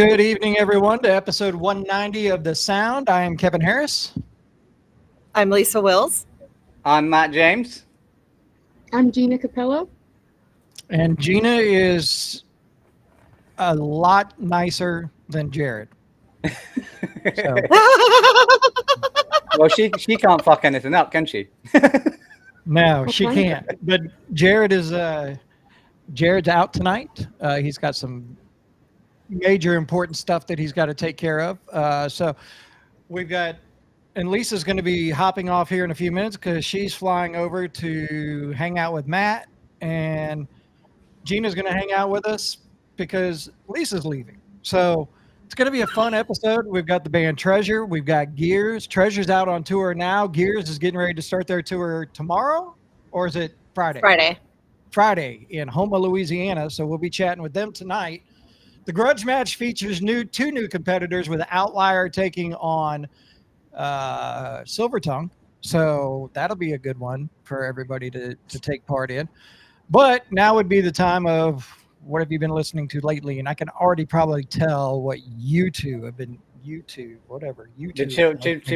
Good evening, everyone, to episode 190 of The Sound. I am Kevin Harris. I'm Lisa Wills. I'm Matt James. I'm Gina Capello. And Gina is a lot nicer than Jared. So, Well, she can't fuck anything up, can she? no, she can't. But Jared is Jared's out tonight. He's got some major important stuff that he's got to take care of. So we've got, and Lisa's going to be hopping off here in a few minutes because she's flying over to hang out with Matt, and Gina's going to hang out with us because Lisa's leaving. So it's going to be a fun episode. We've got the band Treasvre. We've got GEARS. Treasure's out on tour now. GEARS is getting ready to start their tour tomorrow, or is it Friday? Friday in Houma, Louisiana. So we'll be chatting with them tonight. The grudge match features two new competitors, with Outlier taking on Silvertongue. So that'll be a good one for everybody to take part in. But now would be the time of what have you been listening to lately? And I can already probably tell what you two have been, Should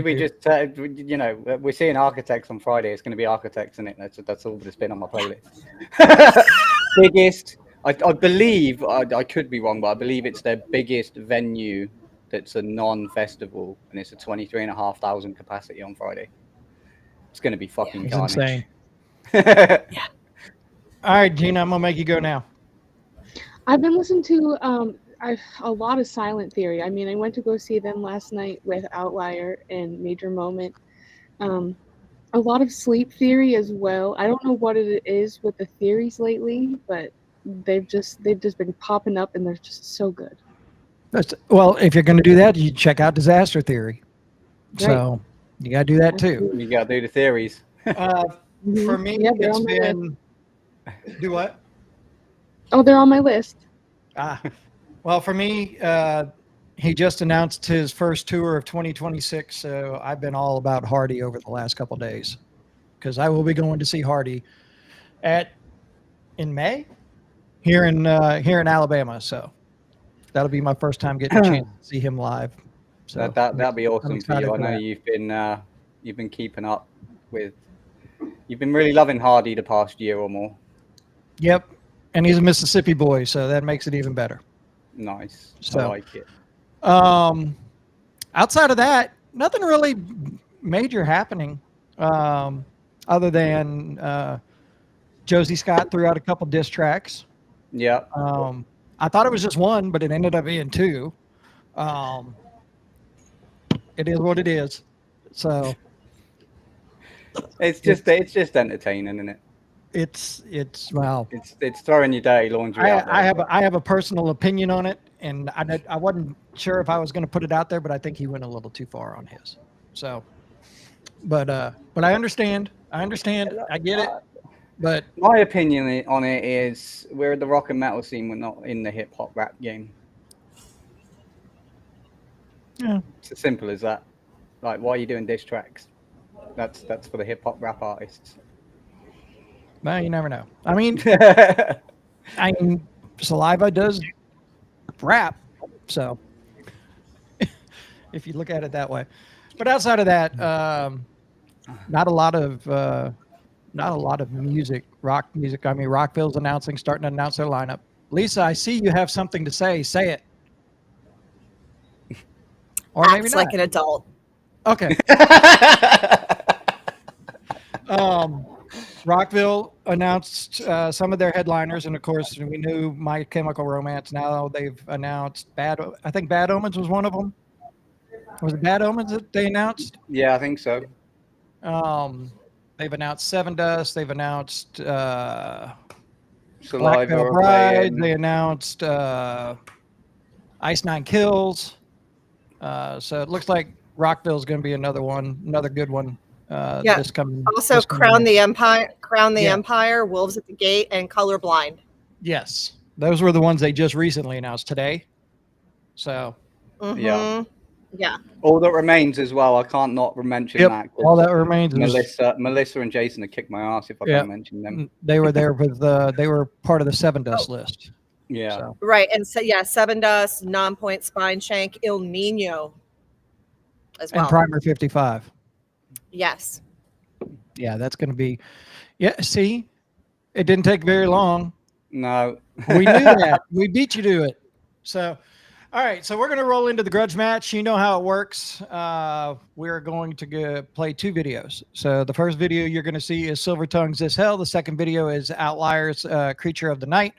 we just, we're seeing Architects on Friday. It's going to be Architects, isn't it? That's all that's been on my playlist. Biggest, I believe, I could be wrong, but I believe it's their biggest venue that's a non-festival, and it's a 23,500 capacity on Friday. It's going to be fucking carnage. Insane. Yeah. All right, Gina, I'm going to make you go now. I've been listening to a lot of Silent Theory. I mean, I went to go see them last night with Outlier and Major Moment. A lot of Sleep Theory as well. I don't know what it is with the theories lately, but they've just been popping up, and they're just so good. Well, if you're going to do that, you check out Disaster Theory. Right. So you got to do that too. You got to do the theories. For me, Yeah, it's been... Do what? Oh, they're on my list. Well, for me, he just announced his first tour of 2026, so I've been all about Hardy over the last couple of days, because I will be going to see Hardy in May here in Alabama. So that'll be my first time getting a chance to see him live. So that'll be awesome for you. I know that. you've been keeping up with. You've been really loving Hardy the past year or more. Yep, and he's a Mississippi boy, so that makes it even better. Nice. So, I like it. Outside of that, nothing really major happening, other than Josie Scott threw out a couple diss tracks. Yeah. I thought it was just one, but it ended up being two. It is what it is. So it's just entertaining, isn't it? It's throwing your dirty laundry out there. I have a personal opinion on it, and I wasn't sure if I was going to put it out there, but I think he went a little too far on his. So, but I understand. I get it. But my opinion on it is, we're the rock and metal scene. We're not in the hip hop rap game. Yeah, it's as simple as that. Like, why are you doing diss tracks? That's for the hip hop rap artists. Well, you never know. I mean, Saliva does rap, so if you look at it that way. But outside of that, not a lot of music, rock music. I mean, Rockville's starting to announce their lineup. Lisa, I see you have something to say. Say it. Or maybe Acts not. like an adult. Okay. Rockville announced some of their headliners, and of course, we knew My Chemical Romance. Now they've announced I think Bad Omens was one of them. Was it Bad Omens that they announced? Yeah, I think so. They've announced Seven Dust. They've announced Saliva Black Veil Bride. They announced Ice Nine Kills. So it looks like Rockville's going to be another good one. This coming. Also, Crown the Empire, Wolves at the Gate, and Colorblind. Yes, those were the ones they just recently announced today. So, yeah. All That Remains as well. I can't not mention that. All That Remains. Melissa and Jason have kicked my ass if I can't mention them. They were there with they were part of the Seven Dust list. Yeah. So, Right. And so, yeah, Seven Dust, Non-Point Spine Shank, Il Nino as well. and Primer 55. Yes. Yeah, that's going to be. Yeah, see, it didn't take very long. No. We knew that. We beat you to it. So, all right. So we're going to roll into the grudge match. You know how it works. We're going to play 2 videos. So the first video you're going to see is Silver Tongues This Hell. The second video is Outliers Creature of the Night.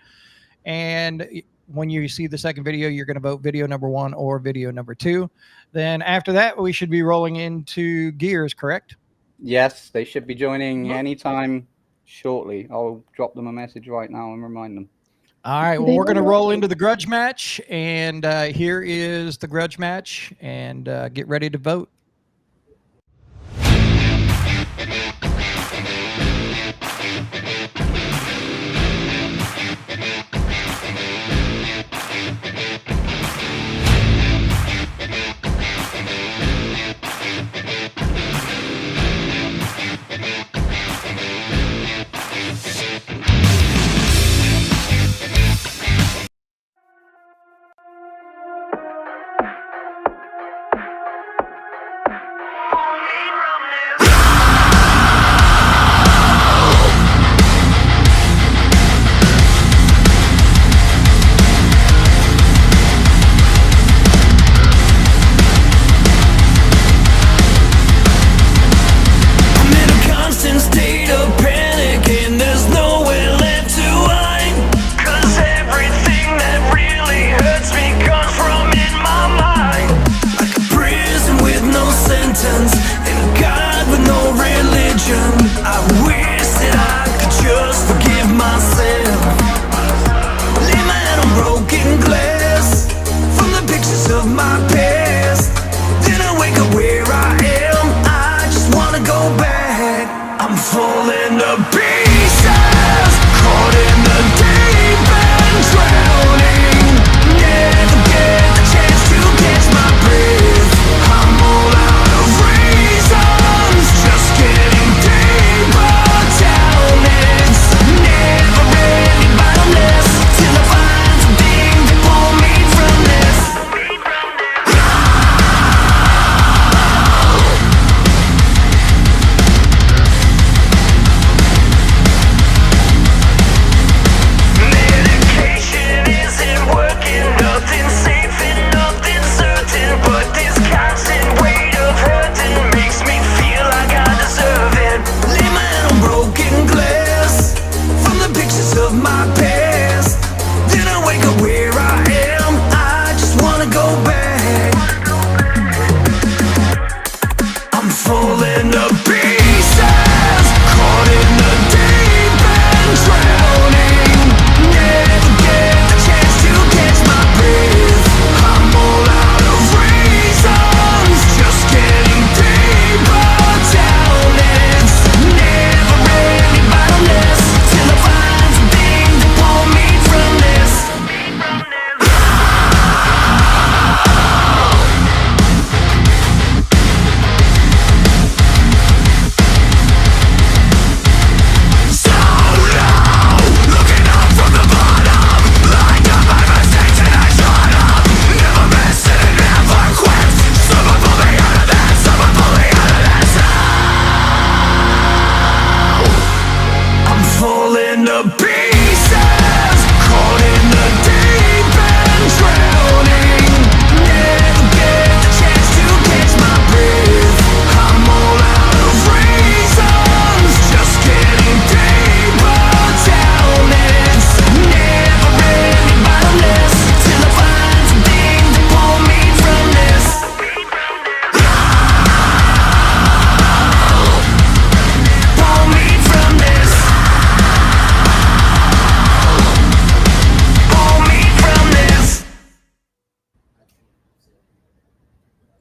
And when you see the second video, you're going to vote video number 1 or video number 2. Then after that, we should be rolling into Gears, correct? Yes, they should be joining anytime shortly. I'll drop them a message right now and remind them. All right. Well, They we're going to were roll watching. into the grudge match. And here is the grudge match. And get ready to vote.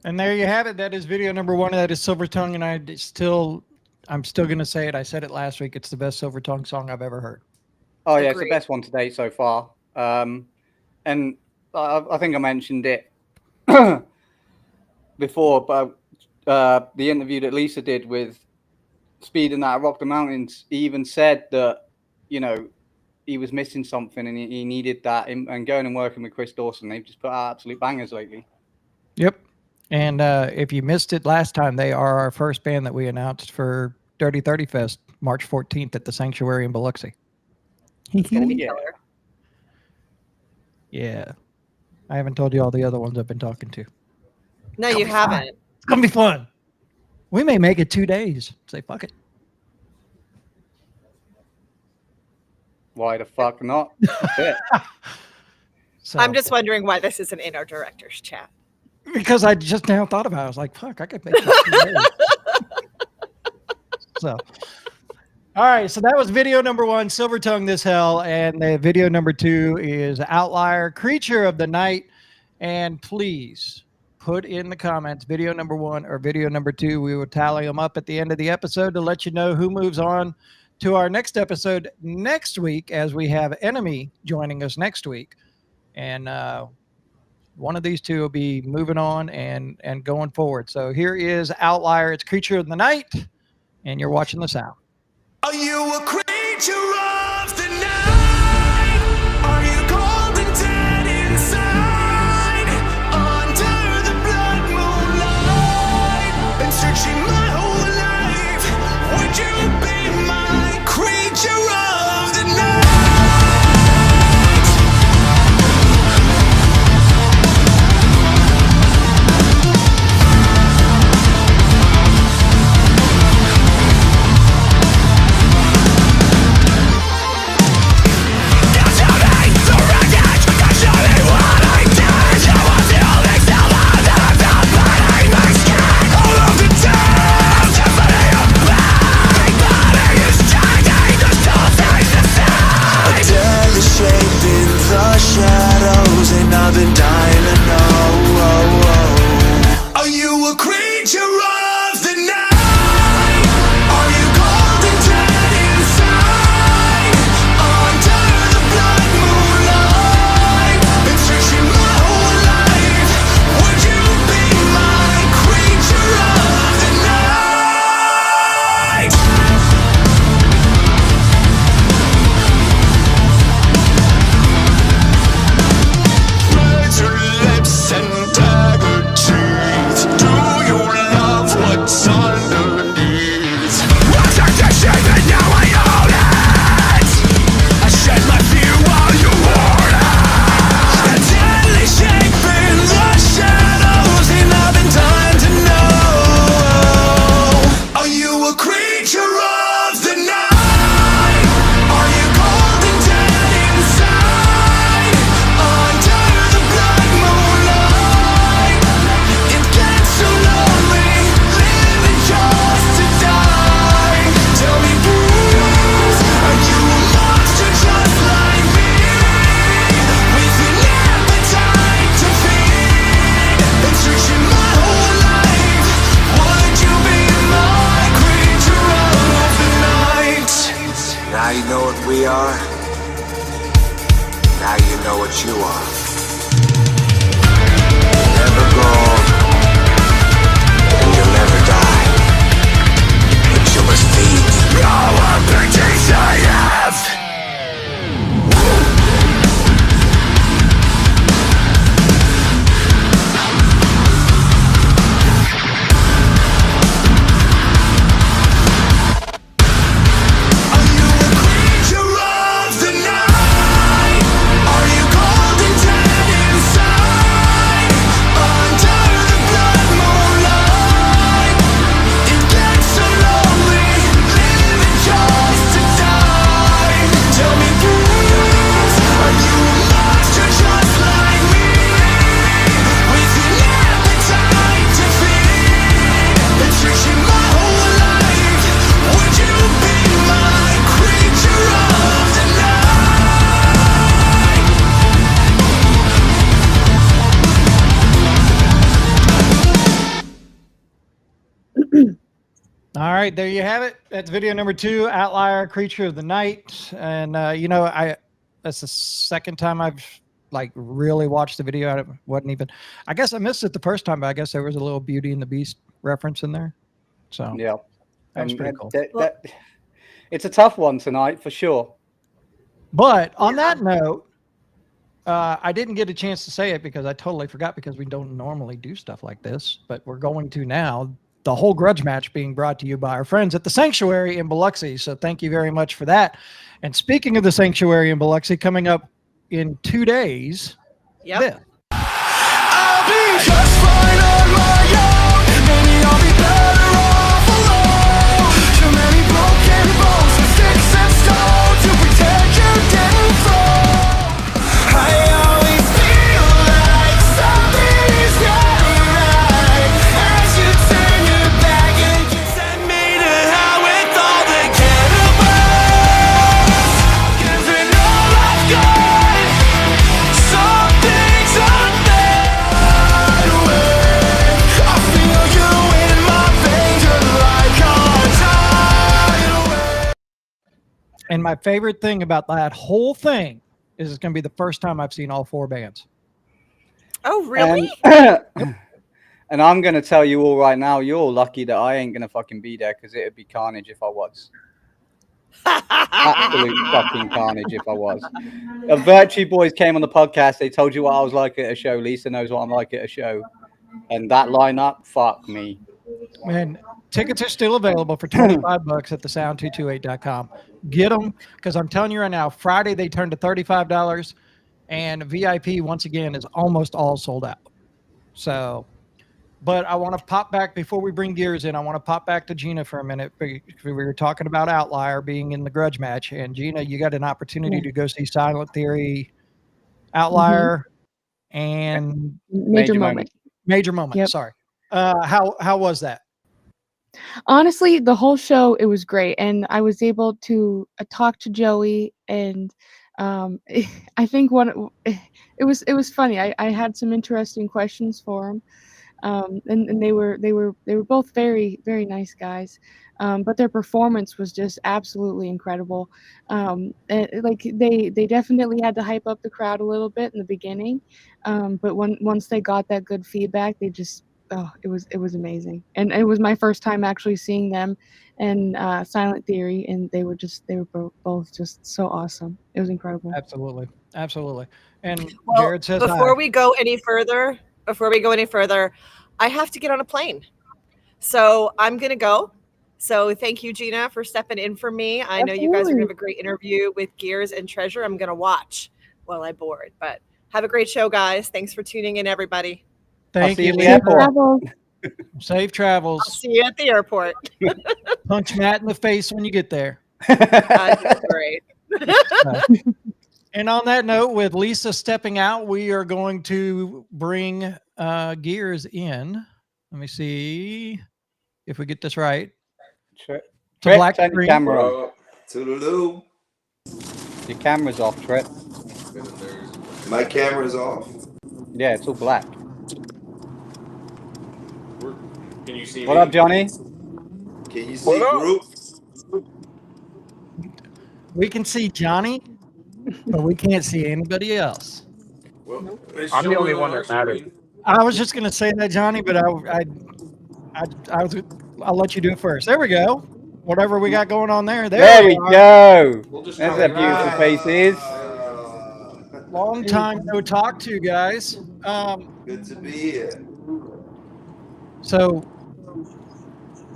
And there you have it. That is video number 1. That is Silver Tongue, and I'm still going to say it. I said it last week. It's the best Silver Tongue song I've ever heard. Oh yeah, it's Agreed. the best one to date so far. And I think I mentioned it before, but the interview that Lisa did with Speed and that Rock the Mountains, he even said that, you know, he was missing something and he needed that. And going and working with Chris Dawson, they've just put out absolute bangers lately. Yep. And if you missed it last time, they are our first band that we announced for Dirty 30 Fest, March 14th at the Sanctuary in Biloxi. Yeah. Yeah. I haven't told you all the other ones I've been talking to. No, you haven't. It's going to be fun. We may make it 2 days. Say, fuck it. Why the fuck not? That's it. So, I'm just wondering why this isn't in our director's chat. because I just now thought about it. I was like, fuck, I could make it 2 days. So, all right. So that was video number 1, Silver Tongue This Hell. And the video number 2 is Outlier, Creature of the Night. And please put in the comments video number 1 or video number 2. We will tally them up at the end of the episode to let you know who moves on to our next episode next week, as we have Enemy joining us next week. And one of these two will be moving on and going forward. So here is Outlier. It's Creature of the Night, and you're watching The Sound. Are you a creature of the night? Are you cold and dead inside? Under the blood moonlight, been searching my whole life. Would you be my creature of the night? Shadows, and I've been dying to know. Are you a creature of the night? Are you cold and dead inside? Under the blood moonlight, been searching my whole life. Would you be my creature of the night? Lips and dagger teeth. Do you love what's underneath? I took the shape and now I own it. I shed my fear while you wore it. A deadly shape in the shadows, and I've been dying to know. Are you a creature of the night? Are you cold and dead inside? Under the blood moonlight, it gets so lonely, living just to die. Tell me, please, are you a monster just like me, with an appetite to feed? Been searching my whole life. Would you be my creature of the night? Now you know what we are. Now you know what you are. Never grow old, and you'll never die. But you must feed all abilities I have. Are you a creature of the night? Are you cold and dead inside? Under the blood moonlight, it gets so lonely, living just to die. Tell me, please, are you a monster just like me, with an appetite to feed? Been searching my whole life. Would you be my creature of the night? All right, there you have it. That's video number 2, Outlier, Creature of the Night. And that's the second time I've like really watched the video. I wasn't even, I guess I missed it the first time, but I guess there was a little Beauty and the Beast reference in there. So Yeah. that was And pretty cool. it's a tough one tonight for sure. But on that note, I didn't get a chance to say it because I totally forgot because we don't normally do stuff like this, but we're going to now. The whole grudge match being brought to you by our friends at the Sanctuary in Biloxi. So thank you very much for that. And speaking of the Sanctuary in Biloxi, coming up in 2 days, Yep. this. I'll be just fine on my own. Maybe I'll be better off alone. Too many broken bones with sticks and stones to pretend you didn't fall. I always feel like something's not right as you turn your back and you send me to hell with all the cannibals. Giving all I've got. Some things are made away. I feel you in my veins, you're like a tidal wave. And my favorite thing about that whole thing is it's going to be the first time I've seen all 4 bands. Oh, really? And I'm going to tell you all right now, you're all lucky that I ain't going to fucking be there because it would be carnage if I was. Absolute fucking carnage if I was. Virtue Boys came on the podcast. They told you what I was like at a show. Lisa knows what I'm like at a show. And that lineup, fuck me. And tickets are still available for $25 at thesound228.com. Get them because I'm telling you right now, Friday they turned to $35 and VIP once again is almost all sold out. So, but I want to pop back before we bring Gears in. I want to pop back to Gina for a minute. We were talking about Outlier being in the grudge match, and Gina, you got an opportunity to go see Silent Theory, Outlier, and Major moment. Major Moment. Yep. Sorry. How was that? Honestly, the whole show, it was great, and I was able to talk to Joey, and I think it was funny. I had some interesting questions for him, and they were both very, very nice guys, but their performance was just absolutely incredible. And, like they definitely had to hype up the crowd a little bit in the beginning, but once they got that good feedback, they just it was amazing. And it was my first time actually seeing them and Silent Theory, and they were both just so awesome. It was incredible. Absolutely. And Well, Jared says before we go any further, I have to get on a plane. So I'm going to go. So thank you, Gina, for stepping in for me. I know you guys are going to have a great interview with Gears and Treasure. I'm going to watch while I board. But have a great show, guys. Thanks for tuning in, everybody. Thank you. I'll see you at the airport. Safe travels. I'll see you at the airport. Punch Matt in the face when you get there. Great. And on that note, with Lisa stepping out, we are going to bring Gears in. Let me see if we get this right. Trip, Black turn your screen. camera on. Toodaloo. Your camera's off, Trip. My camera's off. Yeah, it's all black. Can you see What me? up, Johnny? Can you see group? We can see Johnny, but we can't see anybody else. Well, I'm the only one that matters. I was just going to say that, Johnny, but I'll let you do it first. There we go. Whatever we got going on there. There we are. go. We'll just There's try a beautiful that. faces. Long time no talk to you guys. Good to be here. So,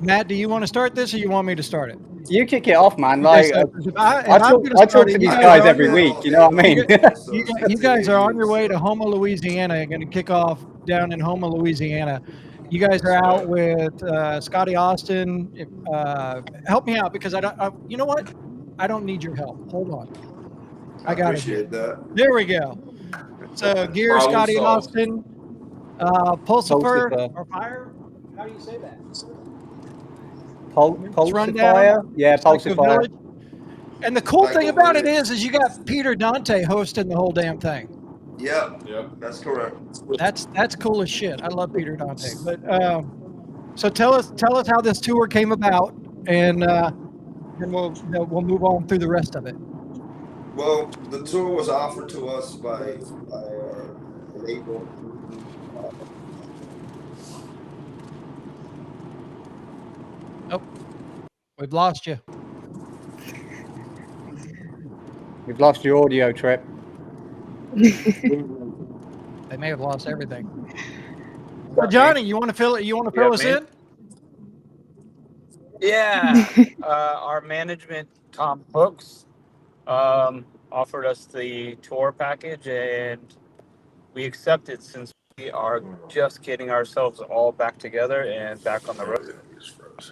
Matt, do you want to start this or you want me to start it? You kick it off, man. Like I talk to these guys every week. You know what I mean? You guys are on your way to Houma, Louisiana. You're going to kick off down in Houma, Louisiana. You guys are out with Scotty Austin. Help me out because you know what? I don't need your help. Hold on. I got it. Appreciate that. There we go. So, Gear, Problem Scotty solved. Austin, Pulsifer, Pulsifer. or Fire. How do you say that? Pulsifier? Yeah, Psycho Pulsifier. Village. And the cool Psycho thing about it Village. is you got Peter Dante hosting the whole damn thing. Yep, that's correct. That's cool as shit. I love Peter Dante. But so tell us how this tour came about, and we'll move on through the rest of it. Well, the tour was offered to us by our label. Oh, we've lost you. We've lost your audio, Trip. They may have lost everything. So Johnny, you want to fill us man. in? Yeah. Our management, Tom Hooks, offered us the tour package, and we accepted since we are just getting ourselves all back together and back on the road.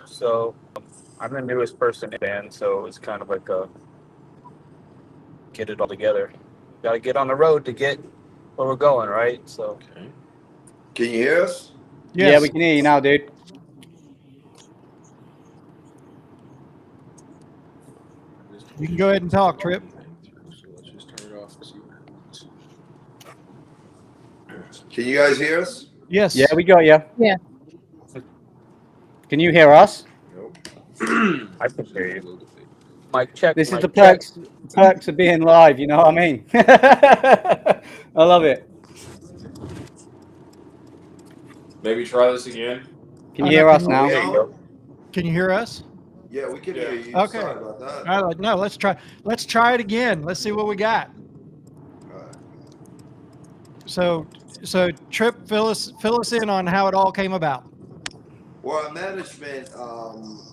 So I'm the newest person in the band, so it's kind of like a get it all together. Got to get on the road to get where we're going, right? So Can you hear us? Yes. Yeah, we can hear you now, dude. You can go ahead and talk, Trip. Can you guys hear us? Yes. Yeah, we got you. Yeah. Can you hear us? I can hear you. Mike, check. This is mic the check. perks of being live, you know what I mean? I love it. Maybe try this again. Can you hear us Are now? we There you on? go. Can you hear us? Yeah, we can hear you. Okay. Sorry about that. All right, no, let's try it again. Let's see what we got. All right. So Trip, fill us in on how it all came about. Well, our management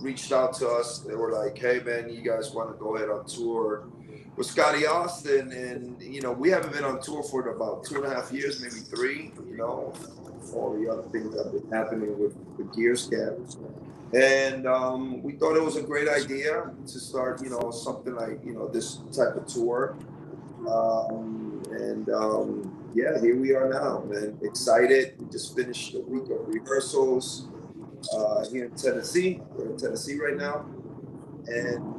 reached out to us. They were like, "Hey, man, you guys want to go ahead on tour with Scotty Austin?" And we haven't been on tour for about 2.5 years, maybe 3. All the other things that have been happening with the Gears camp. And we thought it was a great idea to start, something like this type of tour. Yeah, here we are now, man. Excited. We just finished a week of rehearsals. Here in Tennessee. We're in Tennessee right now, and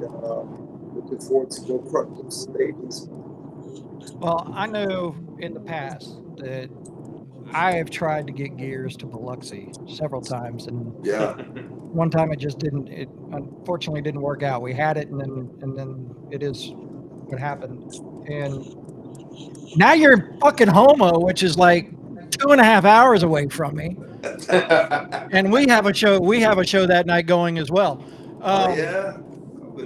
looking forward to go crush some stages. Well, I know in the past that I have tried to get Gears to Biloxi several times, and Yeah, one time it just didn't. It unfortunately didn't work out. We had it, and then it is what happened. And now you're in fucking Homo, which is like 2.5 hours away from me. And we have a show that night going as well. yeah.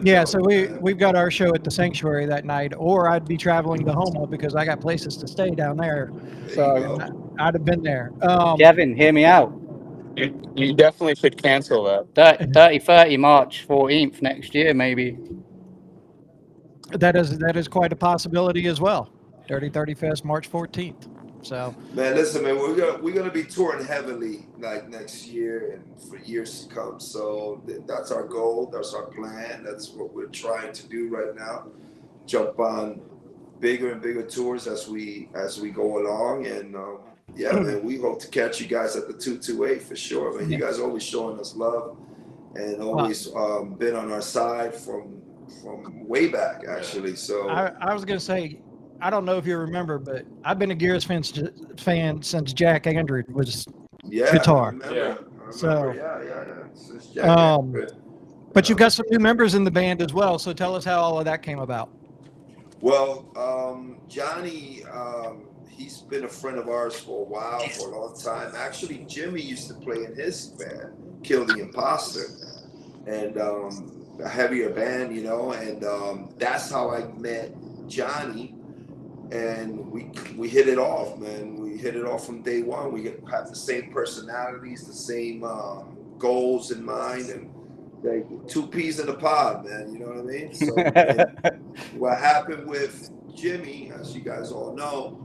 Yeah, so we've got our show at the Sanctuary that night, or I'd be traveling to Homo because I got places to stay down there. So, I'd have been there. Kevin, hear me out. You definitely should cancel that. 30 March 14th next year, maybe. That is quite a possibility as well. Dirty 30 Fest, March 14th. So, Man, listen, man, we're gonna be touring heavily like next year and for years to come. So that's our goal. That's our plan. That's what we're trying to do right now. Jump on bigger and bigger tours as we go along. And yeah, man, we hope to catch you guys at the 228 for sure. Man, you guys always showing us love and always been on our side from way back, actually. So I was gonna say, I don't know if you remember, but I've been a Gears fan since Jack Andrew was guitar. I remember. So, Yeah. Since Jack but you've got some new members in the band as well. So tell us how all of that came about. Well, Johnny, he's been a friend of ours for a while, for a long time. Actually, Jimmy used to play in his band, Kill the Imposter, and a heavier band, and that's how I met Johnny. And we hit it off, man. We hit it off from day one. We have the same personalities, the same goals in mind, and like 2 peas in a pod, man. You know what I mean? So what happened with Jimmy, as you guys all know,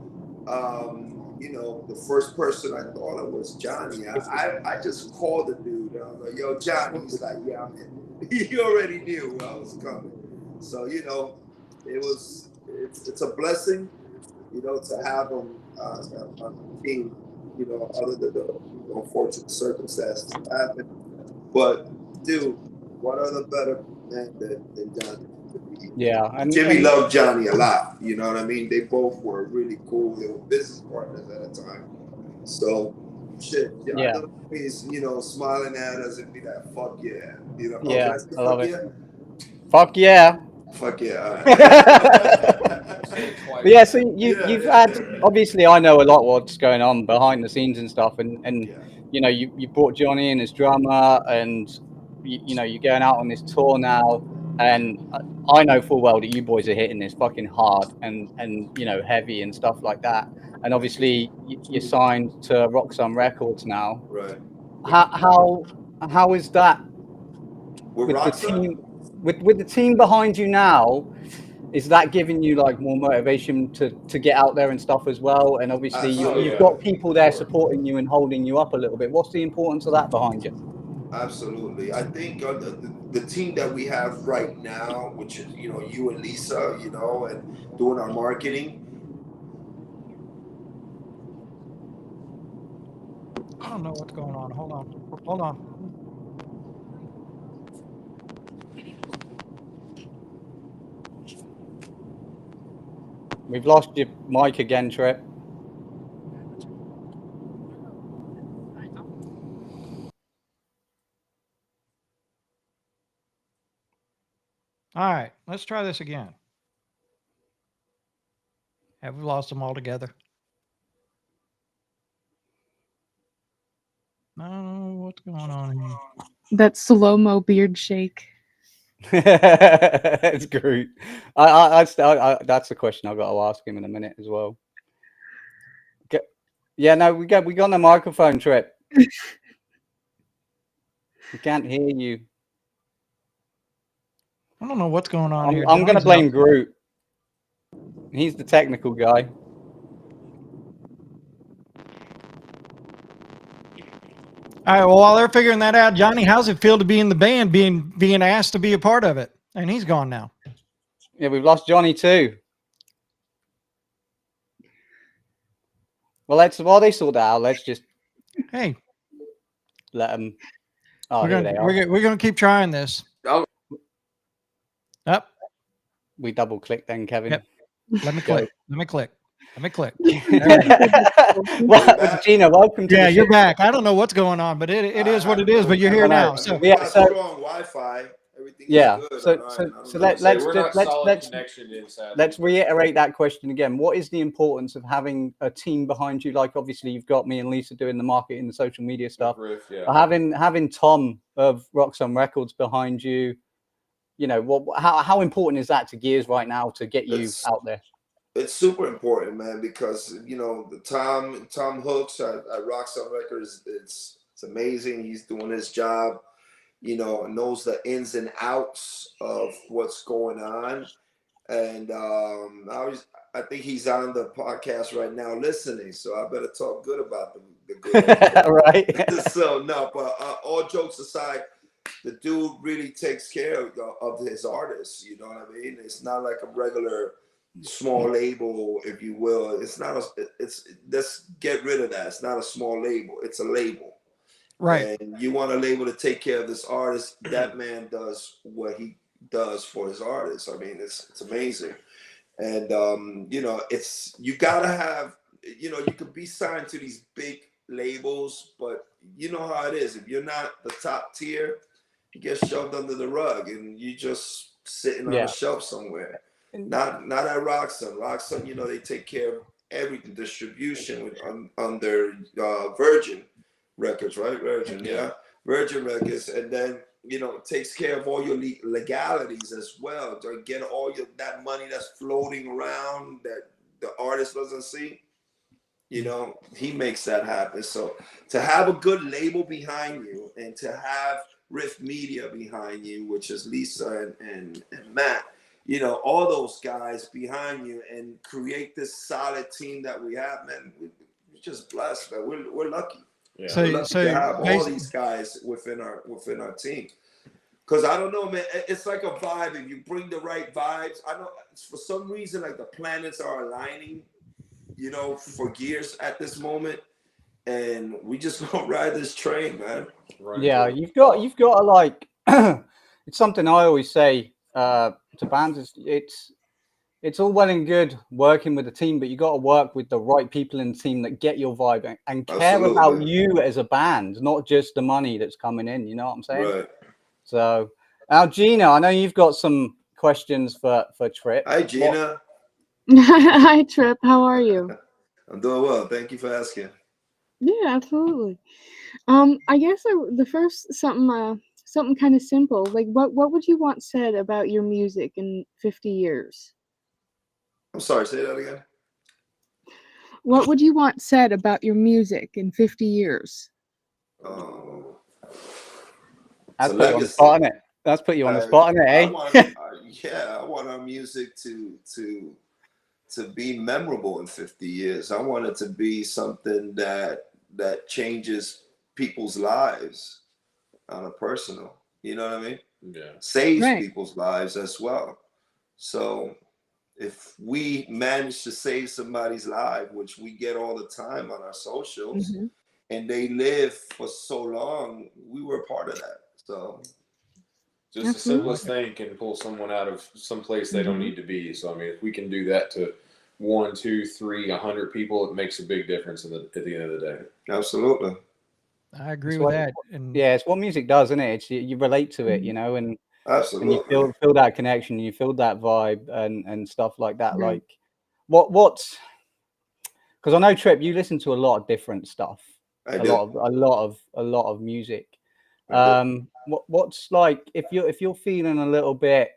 the first person I thought of was Johnny. I just called the dude. I was like, "Yo, Johnny." He's like, "Yeah, I'm in." He already knew I was coming. So it's a blessing, to have him on the team, other than the unfortunate circumstances that happened. But, dude, what other better man than Johnny? Yeah. Jimmy loved Johnny a lot, you know what I mean? They both were really cool. They were business partners at the time. So, shit, Yeah. He's, smiling at us and be like, "Fuck yeah." Yeah, I love it. Yeah? Fuck yeah. Fuck yeah. All right. But yeah, so you've had, obviously I know a lot what's going on behind the scenes and stuff, and you brought Johnny in as drummer, and you're going out on this tour now. And I know full well that you boys are hitting this fucking hard and you know, heavy and stuff like that. And obviously you're signed to Roxanne Records now. Right. How is that With with the Roxanne? team with the team behind you now? Is that giving you like more motivation to get out there and stuff as well? And obviously you've got people there supporting you and holding you up a little bit. What's the importance of that behind you? Absolutely. I think the team that we have right now, which is, you know, you and Lisa, you know, and doing our marketing. I don't know what's going on. Hold on. We've lost your mic again, Trip. All right, let's try this again. Have we lost them all together? No, what's going on here? That slow-mo beard shake. It's Groot. I that's the question I've got to ask him in a minute as well. Yeah, no, we got the microphone, Trip. We can't hear you. I don't know what's going on here. I'm going to blame Groot. He's the technical guy. All right. Well, while they're figuring that out, Johnny, how's it feel to be in the band, being asked to be a part of it? And he's gone now. Yeah, we've lost Johnny too. Well, while they sort that out, let's just let them. Oh, we're gonna keep trying this. Up. We double click then, Kevin. Yep. Let me click. Well, Gina, welcome to the you're back. I don't know what's going on, but it is what it is. But you're here now. So we have strong Wi-Fi. Everything is good. Let's reiterate that question again. What is the importance of having a team behind you? Like obviously you've got me and Lisa doing the marketing, the social media stuff. Having Tom of Roxanne Records behind you. You know, how important is that to Gears right now to get you out there? It's super important, man, because you know the Tom Hooks at Roxanne Records. It's amazing. He's doing his job, you know, and knows the ins and outs of what's going on. And I think he's on the podcast right now listening, so I better talk good about the good. Right. So no, but all jokes aside, the dude really takes care of his artists. You know what I mean? It's not like a regular small label, if you will. It's not let's get rid of that. It's not a small label. It's a label. Right. And you want a label to take care of this artist. That man does what he does for his artists. I mean, it's amazing. And you know, you gotta have, you know, you could be signed to these big labels, but you know how it is. If you're not the top tier, you get shoved under the rug and you just sitting on a shelf somewhere. Not at Roxanne. Roxanne, you know, they take care of everything, distribution under Virgin Records, right? Virgin Records, and then you know takes care of all your legalities as well. To get all that money that's floating around that the artist doesn't see. You know, he makes that happen. So to have a good label behind you and to have Riff Media behind you, which is Lisa and Matt. You know, all those guys behind you and create this solid team that we have, man. We're just blessed, man. We're lucky. Yeah. So, we're lucky to have all these guys within our team. Because I don't know, man. It's like a vibe. If you bring the right vibes, I know for some reason like the planets are aligning, you know, for Gears at this moment, and we just gonna ride this train, man. Right. Yeah, you've got to like. It's something I always say. To bands, it's all well and good working with a team, but you got to work with the right people in the team that get your vibe and care about you as a band, not just the money that's coming in. You know what I'm saying? Right. So now, Gina, I know you've got some questions for Trip. Hi, Gina. Hi, Trip. How are you? I'm doing well. Thank you for asking. Yeah, absolutely. I guess the first something something kind of simple. Like, what would you want said about your music in 50 years? I'm sorry, say that again. What would you want said about your music in 50 years? That's a put you on the legacy. spot, isn't it? That's put you on the spot, isn't it, I eh? want, I want our music to be memorable in 50 years. I want it to be something that changes people's lives on a personal. You know what I mean? Yeah. Saves Right. people's lives as well. So if we manage to save somebody's life, which we get all the time on our socials, Mhm. and they live for so long, we were a part of that. So Just the simplest thing can pull someone out of some place they don't need to be. So I mean, if we can do that to 1, 2, 3, 100 people, it makes a big difference at the end of the day. absolutely. I agree It's with what- that. And Yeah, it's what music does, isn't it? It's you relate to it, you know, and Absolutely. you feel that connection, you feel that vibe and stuff like that. Right. Like what's because I know Trip, you listen to a lot of different stuff, I a do. lot of music. I do. What's like if you're feeling a little bit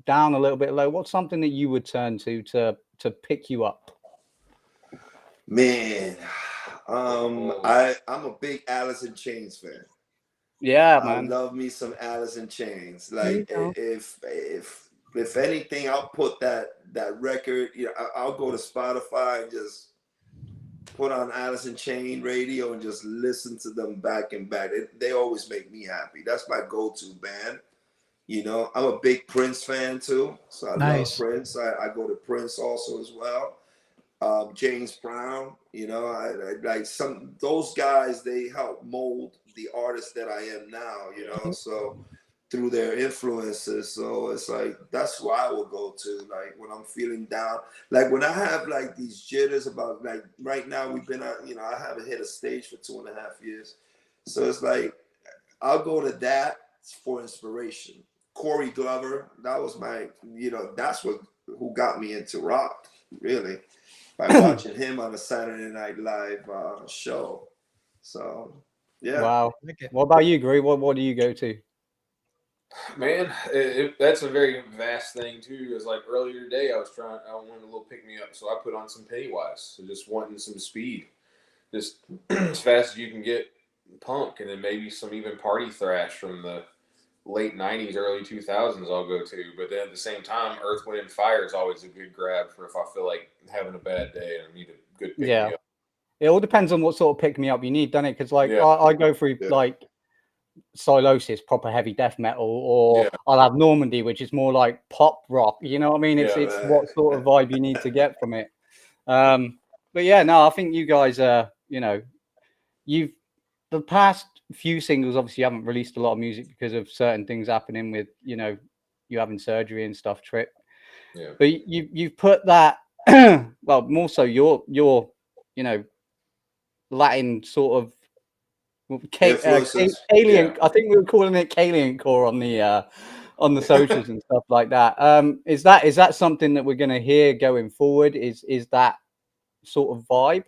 down, a little bit low, what's something that you would turn to pick you up? Man, I'm a big Alice in Chains fan. Yeah, I man. love me some Alice in Chains. There you Like go. if anything, I'll put that record. You know, I'll go to Spotify and just put on Alice in Chain radio and just listen to them back and back. They always make me happy. That's my go-to band. You know, I'm a big Prince fan too, so I Nice. love Prince. I go to Prince also as well. James Brown, you know, I like those guys. They help mold the artist that I am now. You know, so through their influences. So it's like that's who I will go to. Like when I'm feeling down, like when I have like these jitters about like right now we've been out. You know, I haven't hit a stage for 2.5 years, so it's like I'll go to that for inspiration. Corey Glover, that was my, you know, that's who got me into rock, really, by watching him on a Saturday Night Live show. So, yeah. Wow. What about you, Gru? What do you go to? Man, that's a very vast thing too. It's like earlier today, I wanted a little pick me up, so I put on some Pennywise. So just wanting some speed, just as fast as you can get punk, and then maybe some even party thrash from the late 90s, early 2000s I'll go to. But then at the same time, Earth, Wind, and Fire is always a good grab for if I feel like having a bad day and I need a good pick me up. It all depends on what sort of pick me up you need, doesn't it? Because like Yeah. I go through like Silosis, proper heavy death metal, or I'll have Normandy, which is more like pop rock. You know what I mean? It's what sort of vibe you need to get from it. But yeah, no, I think you guys you know, the past few singles, obviously you haven't released a lot of music because of certain things happening with, you know, you having surgery and stuff, Trip. Yeah. But you've put that well, more so your you know, Latin sort of alien. I think we were calling it Kalian core on the socials and stuff like that. Is that something that we're going to hear going forward? Is that sort of vibe?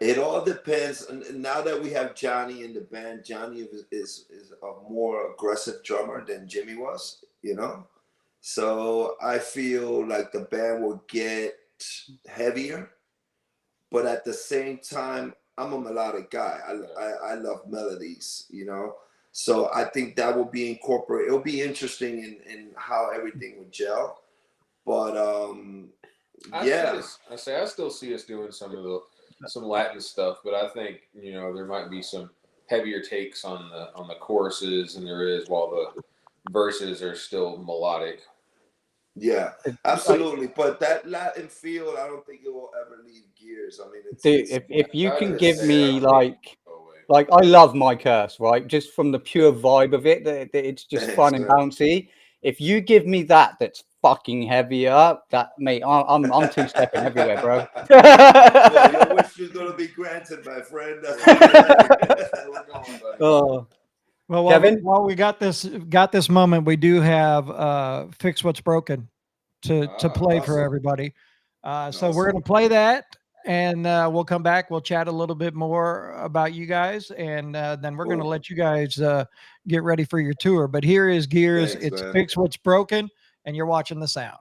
It all depends. Now that we have Johnny in the band, Johnny is a more aggressive drummer than Jimmy was, you know. So I feel like the band will get heavier, but at the same time, I'm a melodic guy. I love melodies, you know. So I think that will be incorporated. It'll be interesting in how everything would gel. But I still see us doing some Latin stuff, but I think, you know, there might be some heavier takes on the choruses than there is, while the verses are still melodic. Yeah, absolutely. But that Latin feel, I don't think it will ever leave Gears. I mean, if you can give me like I love My Curse, right? Just from the pure vibe of it, that it's just fun and bouncy. If you give me that's fucking heavier, that mate, I'm two-stepping everywhere, bro. Well, your wish is gonna be granted, my friend. Well, Kevin? while we got this moment, we do have Fix What's Broken to play for everybody. So we're gonna play that, and we'll come back. We'll chat a little bit more about you guys, and then we're going to Cool. let you guys get ready for your tour. But here is Gears. Thanks, It's man. Fix What's Broken, and you're watching the sound.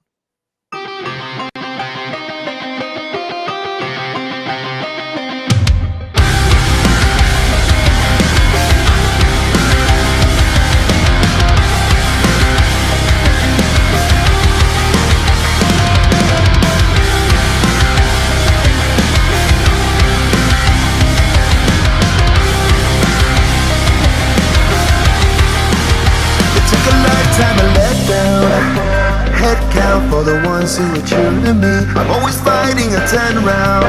It took a lifetime to let down. Head count for the ones who are true to me. I'm always fighting a 10 round.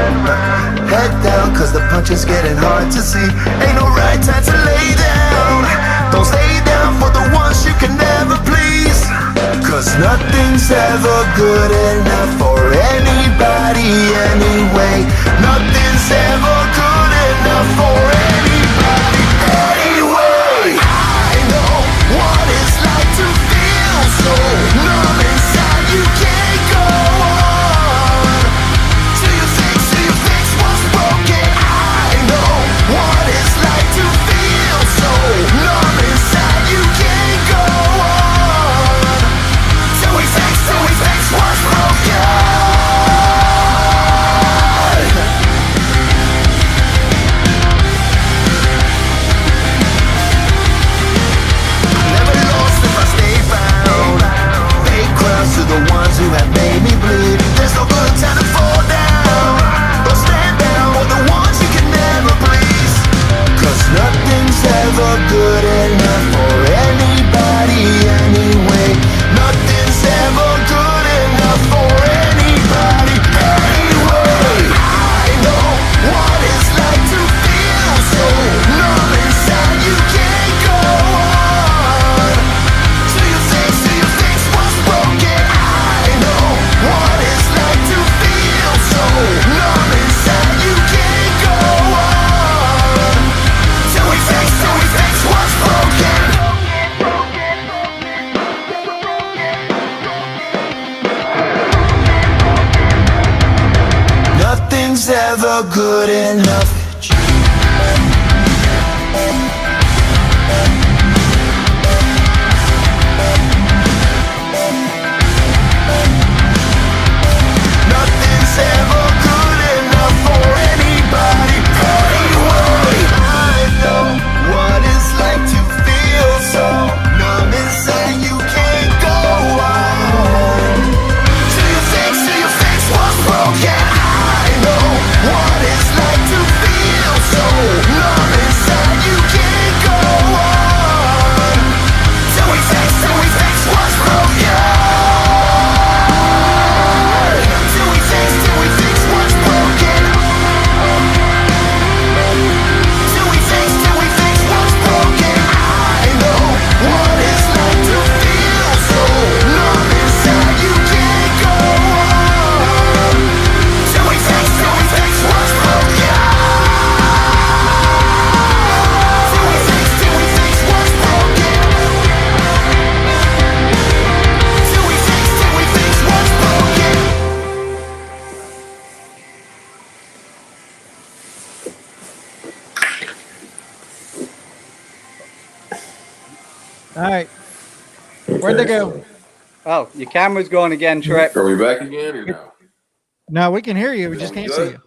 Head down, cause the punch is getting hard to see. Ain't no right time to lay down. Don't stay down for the ones you can never please. Cause nothing's ever good enough for anybody anyway. Nothing's ever good enough for anybody anyway. I know what it's like to feel so numb inside. You can't go on till you fix what's broken. I know what it's like to feel so numb inside. You can't go on till we fix what's broken. Never lost if I stay found. Fake crowds to the ones who have made me bleed. There's no good time to fall down. Don't stand down for the ones you can never please. Cause nothing's ever good enough for anybody anyway. Nothing's ever good enough for anybody anyway. I know what it's like to feel so numb inside. You can't go on till you fix what's broken. I know what it's like to feel so numb inside. You can't go on till we fix what's broken. Nothing's ever good enough. Nothing's ever good enough for anybody anyway. I know what it's like to feel so numb inside. You can't go on till you fix what's broken. I know what it's like to feel so numb inside. You can't go on till we fix what's broken. Till we fix what's broken. Till we fix what's broken. I know what it's like to feel so numb inside. You can't go on till we fix what's broken. Till we fix what's broken. Till we fix what's broken. All right. Where'd they go? Oh, your camera's gone again, Trek. Are we back again or no? No, we can hear you. We just can't see you.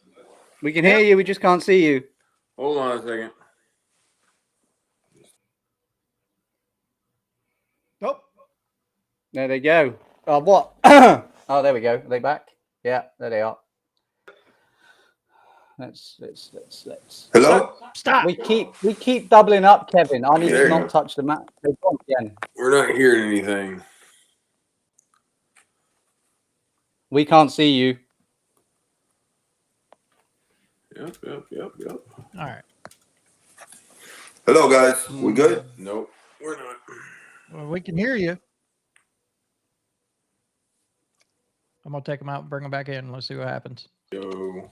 We can hear you, we just can't see you. Hold on a second. Oh, There they go. Oh, what? Oh, there we go. Are they back? Yeah, there they are. Let's. Hello? stop. We keep doubling up, Kevin. I need There to you not go. touch the map. They've gone again. We're not hearing anything. We can't see you. Yep. All right. Hello, guys. We good? Nope, we're not. Well, we can hear you. I'm going to take them out and bring them back in. Let's see what happens. Yo.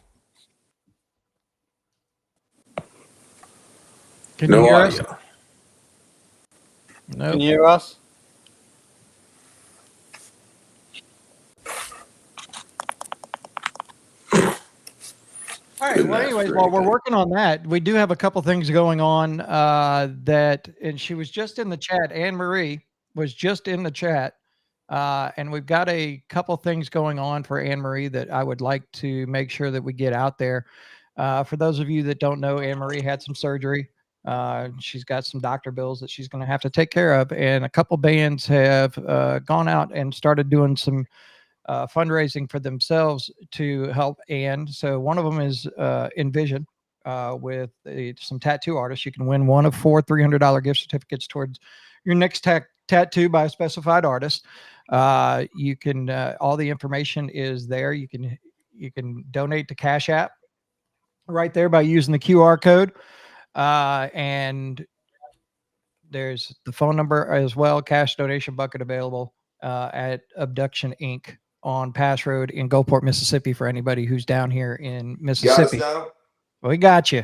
Can No you hear audio. us? Can No. you hear us? All right. Couldn't Well, ask anyways, for while we're anything. working on that, we do have a couple things going on that, and she was just in the chat. Anne Marie was just in the chat, and we've got a couple things going on for Anne Marie that I would like to make sure that we get out there. For those of you that don't know, Anne Marie had some surgery. She's got some doctor bills that she's going to have to take care of, and a couple bands have gone out and started doing some fundraising for themselves to help Anne. So one of them is Envision with some tattoo artists. You can win one of 4 $300 gift certificates towards your next tattoo by a specified artist. You can all the information is there. You can donate to Cash App right there by using the QR code, and there's the phone number as well. Cash donation bucket available at Abduction Inc. on Pass Road in Gulfport, Mississippi, for anybody who's down here in Got us Mississippi. now? We got you.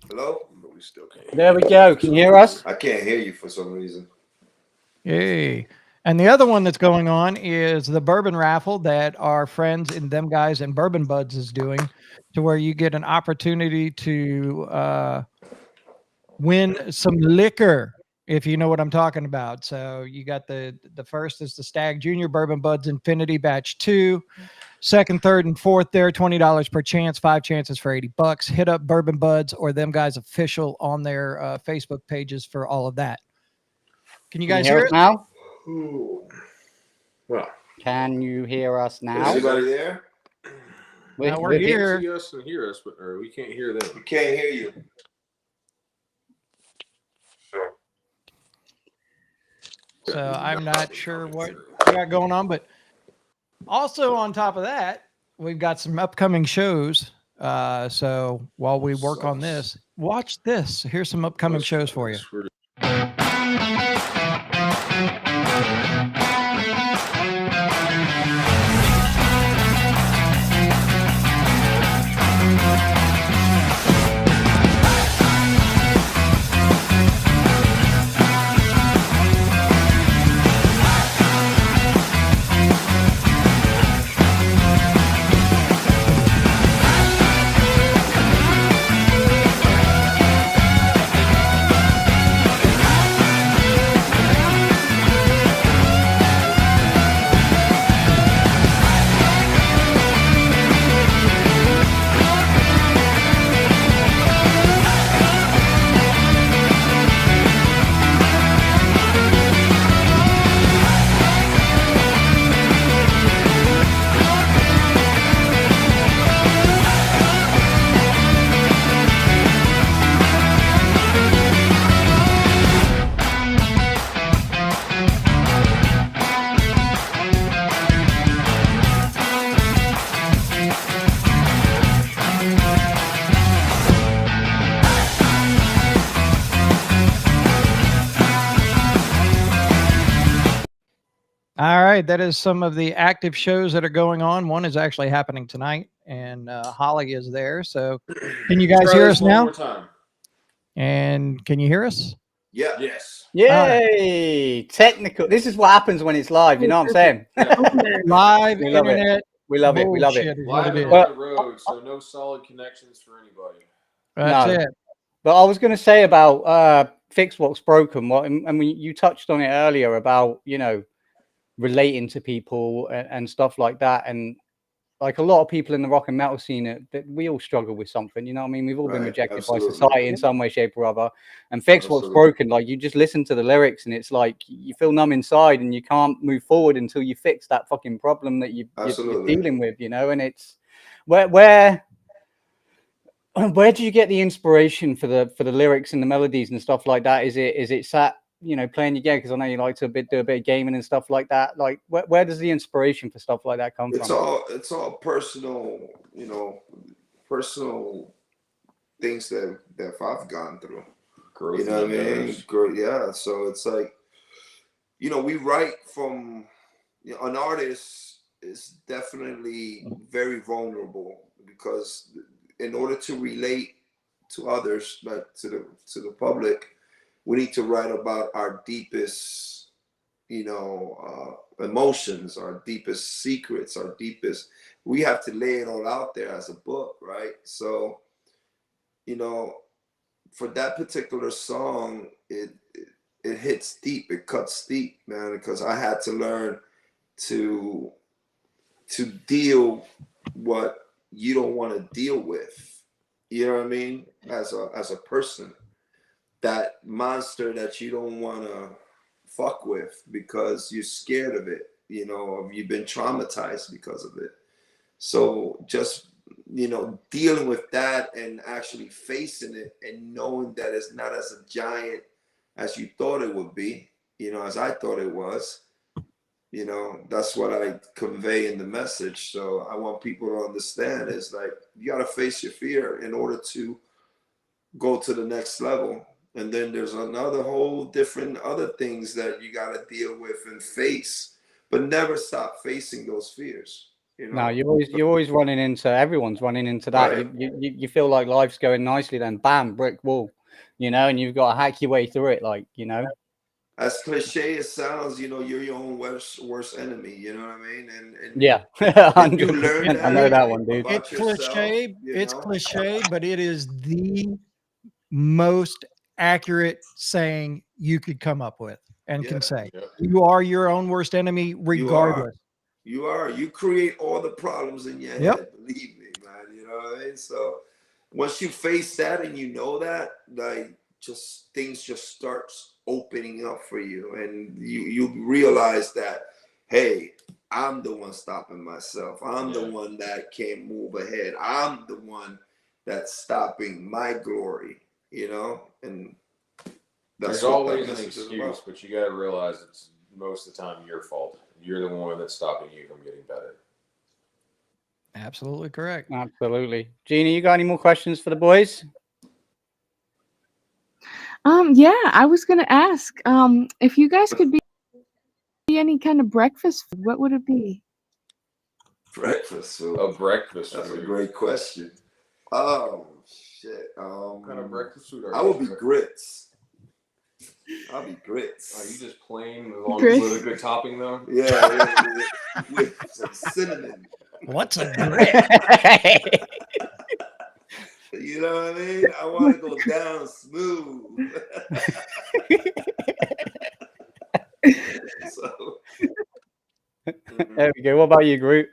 Hello? No, we still can't. There we go. Can you hear us? I can't hear you for some reason. Yay. And the other one that's going on is the bourbon raffle that our friends in Them Guys and Bourbon Buds is doing, to where you get an opportunity to win some liquor, if you know what I'm talking about. So you got the first is the Stag Junior Bourbon Buds Infinity Batch 2. Second, third, and fourth there, $20 per chance, 5 chances for $80. Hit up Bourbon Buds or Them Guys Official on their Facebook pages for all of that. Can you guys hear us it? now? Ooh. Well, Can you hear us Is now? anybody there? We're here. see us and hear us, but or we can't hear them. We can't hear you. So I'm not sure what we got going on, but also on top of that, we've got some upcoming shows. So while we work on this, watch this. Here's some upcoming shows for you. All right, that is some of the active shows that are going on. One is actually happening tonight, and Holly is there. So, can you guys hear us now? One more time. And can you hear us? Yeah. Yes. Yay! Technical. This is what happens when it's live. You know what I'm saying? Live We love it. internet. We love it. We love it. bullshit is what Live it and is. on the road, so no solid connections for anybody. That's No. it. But I was going to say about fix what's broken. What and you touched on it earlier about relating to people and stuff like that. And like a lot of people in the rock and metal scene, that we all struggle with something. You know what I mean? We've all been Right, rejected absolutely. by society in some way, shape, or other. And fix what's Absolutely. broken. Like you just listen to the lyrics, and it's like you feel numb inside, and you can't move forward until you fix that fucking problem that you're Absolutely. dealing with. And it's where do you get the inspiration for the lyrics and the melodies and stuff like that? Is it sat playing your game? Because I know you like to do a bit of gaming and stuff like that. Like where does the inspiration for stuff like that come from? It's all personal, personal things that I've gone through. Growth You know what I mean? endeavors. Yeah. So it's like, we write from an artist is definitely very vulnerable, because in order to relate to others, like to the public, we need to write about our deepest emotions, our deepest secrets, our deepest. We have to lay it all out there as a book, right? So, for that particular song, it hits deep, it cuts deep, man, because I had to learn to deal what you don't want to deal with. You know what I mean? As a person, that monster that you don't want to fuck with because you're scared of it. You've been traumatized because of it. So just dealing with that and actually facing it and knowing that it's not as a giant as you thought it would be, as I thought it was. That's what I convey in the message. So I want people to understand is like, you got to face your fear in order to go to the next level. And then there's another whole different other things that you got to deal with and face, but never stop facing those fears. No, you're always running into, everyone's running into that. Right. You feel like life's going nicely, then bam, brick wall, and you've got to hack your way through it, As cliche as sounds, you're your own worst enemy. You know what I mean? And yeah, you learn that. I know that one, dude. About It's yourself, cliche. It's cliche, but it is the most accurate saying you could come up with and can say. Yep. You are your own worst enemy, regardless. You are. You create all the problems in your head. Believe me, man. You know what I mean? So once you face that and you know that, like, things just starts opening up for you, and you realize that, hey, I'm the one stopping myself. I'm the one that can't move ahead. I'm the one that's stopping my glory. And that's there's always an excuse, but you got to realize it's most of the time your fault. You're the one that's stopping you from getting better. Absolutely correct. Absolutely. Gina, you got any more questions for the boys? Yeah, I was gonna ask, if you guys could be any kind of breakfast food, what would it be? Breakfast food. A breakfast That's food. a great question. Oh shit. What kind of breakfast food are I would be grits. I'll be grits. Are you just plain with a good topping though? Yeah, with some cinnamon. What's a grit? You know what I mean? I want to go down smooth. So, there we go. What about you, Groot?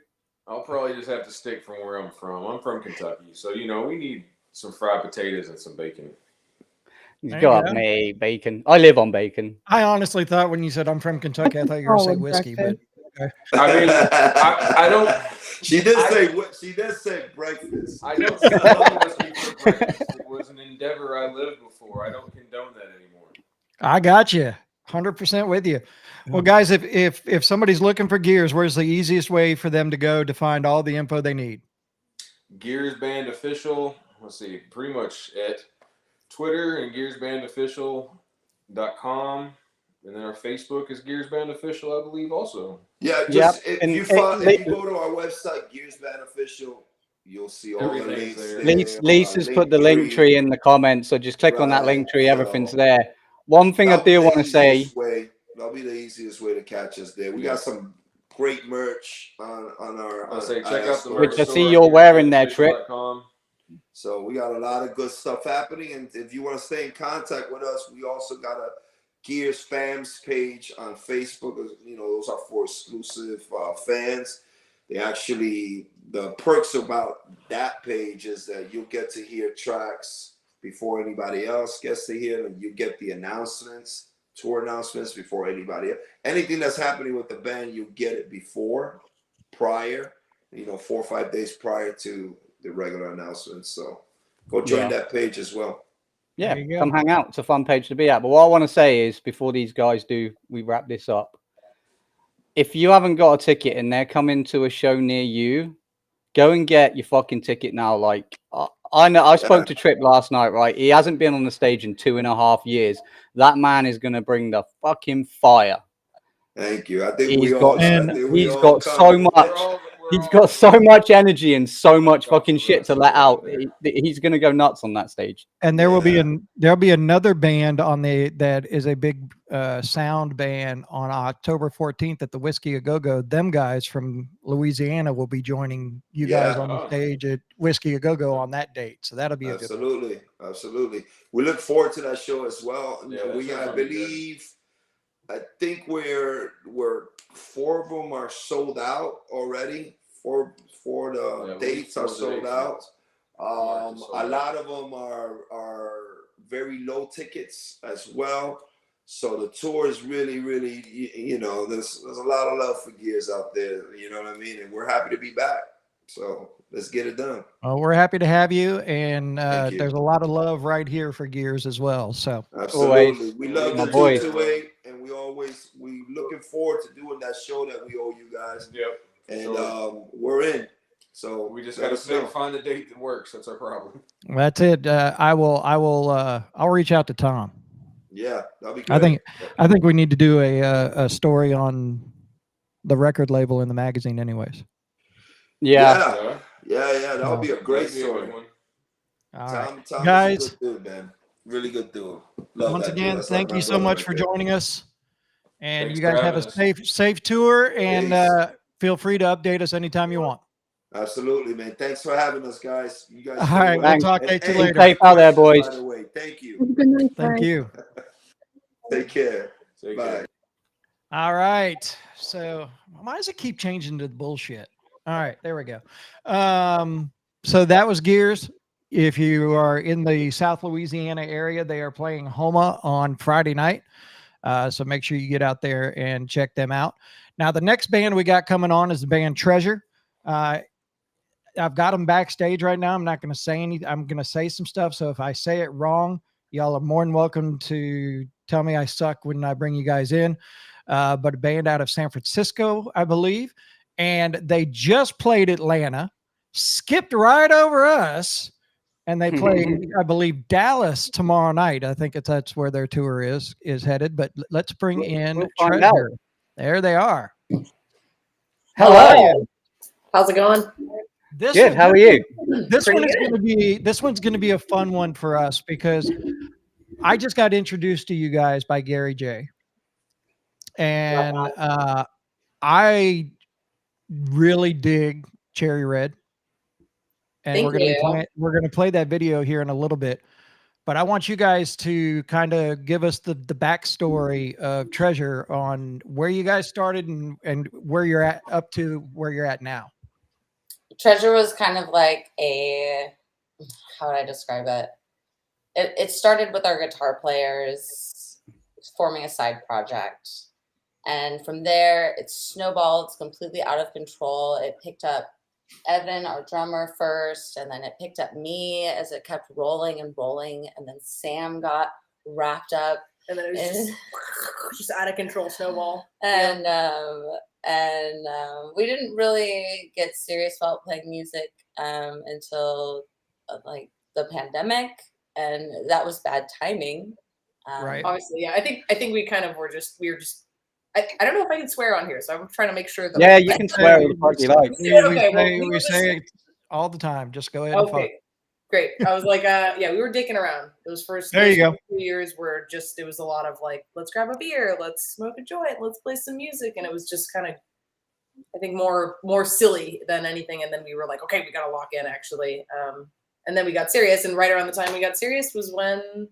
I'll probably just have to stick from where I'm from. I'm from Kentucky, so we need some fried potatoes and some bacon. You got me, bacon. I live on bacon. I honestly thought when you said I'm from Kentucky, I thought you were going to say whiskey, but okay. I mean, I don't. She did say breakfast. I don't condone whiskey for breakfast. It was an endeavor I lived before. I don't condone that anymore. I got you. 100% with you. Well, guys, if somebody's looking for gears, where's the easiest way for them to go to find all the info they need? Gears Band Official. Let's see, pretty much at Twitter and gearsbandofficial.com. And then our Facebook is Gears Band Official, I believe, also. Yeah, if you go to our website, Gears Band Official, you'll see all the links. Lisa's put the link tree in the comments, so just click on that link tree. Everything's there. One thing I do want to say. That'll be the easiest way to catch us there. We got some great merch on our. I'll say check out the merch. Which I see you're wearing there, Trip. So we got a lot of good stuff happening, and if you want to stay in contact with us, we also got a Gears fans page on Facebook. Those are for exclusive fans. The perks about that page is that you'll get to hear tracks before anybody else gets to hear them. You get the tour announcements before anybody else. Anything that's happening with the band, you get it prior, 4 or 5 days prior to the regular announcements. So go join that page as well. Yeah, come hang out. It's a fun page to be at. But what I want to say is, before these guys we wrap this up, if you haven't got a ticket and they're coming to a show near you, go and get your fucking ticket now. Like, I know I spoke to Trip last night, right? He hasn't been on the stage in 2.5 years. That man is going to bring the fucking fire. Thank you. I think he's got so much. We're He's got so much energy and so much fucking shit to let out. He's gonna go nuts on that stage. And there will be there'll be another band on that is a big sound band on October 14th at the Whiskey A Go Go. Them guys from Louisiana will be joining you guys on the stage at Whiskey A Go Go on that date. So that'll be a good one. Absolutely. We look forward to that show as well. Yeah, I think we're 4 of them are sold out already. Four the dates are sold out. A lot of them are very low tickets as well. So the tour is really, there's a lot of love for Gears out there. You know what I mean? And we're happy to be back. So let's get it done. Well, we're happy to have you, and there's a lot of love right here for Gears as well. So absolutely, we love the 228, and we looking forward to doing that show that we owe you guys. Yep. And we're in. So we just got to find the date that works. That's our problem. That's it. I'll reach out to Tom. Yeah, that'll be good. I think we need to do a story on the record label in the magazine, anyways. Yeah. That would be a great story. All right, Tom guys. is a good dude, man. Really good dude. Once again, thank you so much for joining us. And you guys have a safe tour, and feel free to update us anytime you want. Absolutely, man. Thanks for having us, guys. You guys. All right, we'll talk to you later. Safe out there, boys. By the way, thank you. Good night, Thank you. Take care. Bye. All right. So why does it keep changing to the bullshit? All right, there we go. So that was Gears. If you are in the South Louisiana area, they are playing Homa on Friday night. So make sure you get out there and check them out. Now, the next band we got coming on is the band Treasvre. I've got them backstage right now. I'm not going to say anything. I'm going to say some stuff. So if I say it wrong, y'all are more than welcome to tell me I suck when I bring you guys in. But a band out of San Francisco, I believe. And they just played Atlanta, skipped right over us, and they play, I believe, Dallas tomorrow night. I think that's where their tour is headed. But let's bring in Treasvre. There they are. Hello. How's it going? Good. How are you? This one's going to be a fun one for us because I just got introduced to you guys by Gary J. And I really dig Cherry Red. And we're going to play that video here in a little bit. But I want you guys to kind of give us the backstory of Treasvre on where you guys started and where you're at up to where you're at now. Treasvre was kind of like how would I describe it? It started with our guitar players forming a side project. And from there, it snowballed completely out of control. It picked up Evan, our drummer, first, and then it picked up me as it kept rolling and rolling. And then Sam got wrapped up. And then it was just out of control snowball. And we didn't really get serious about playing music until like the pandemic, and that was bad timing. Right. Obviously, yeah. I think we kind of we were just. I don't know if I can swear on here, so I'm trying to make sure that. Yeah, you can swear all the fuck you like. We say it all the time. Just go ahead. Okay, great. I was like, we were dicking around. Those first 2 years were just, it was a lot of like, let's grab a beer, let's smoke a joint, let's play some music, and it was just kind of, I think more silly than anything. And then we were like, okay, we gotta lock in actually. And then we got serious, and right around the time we got serious was when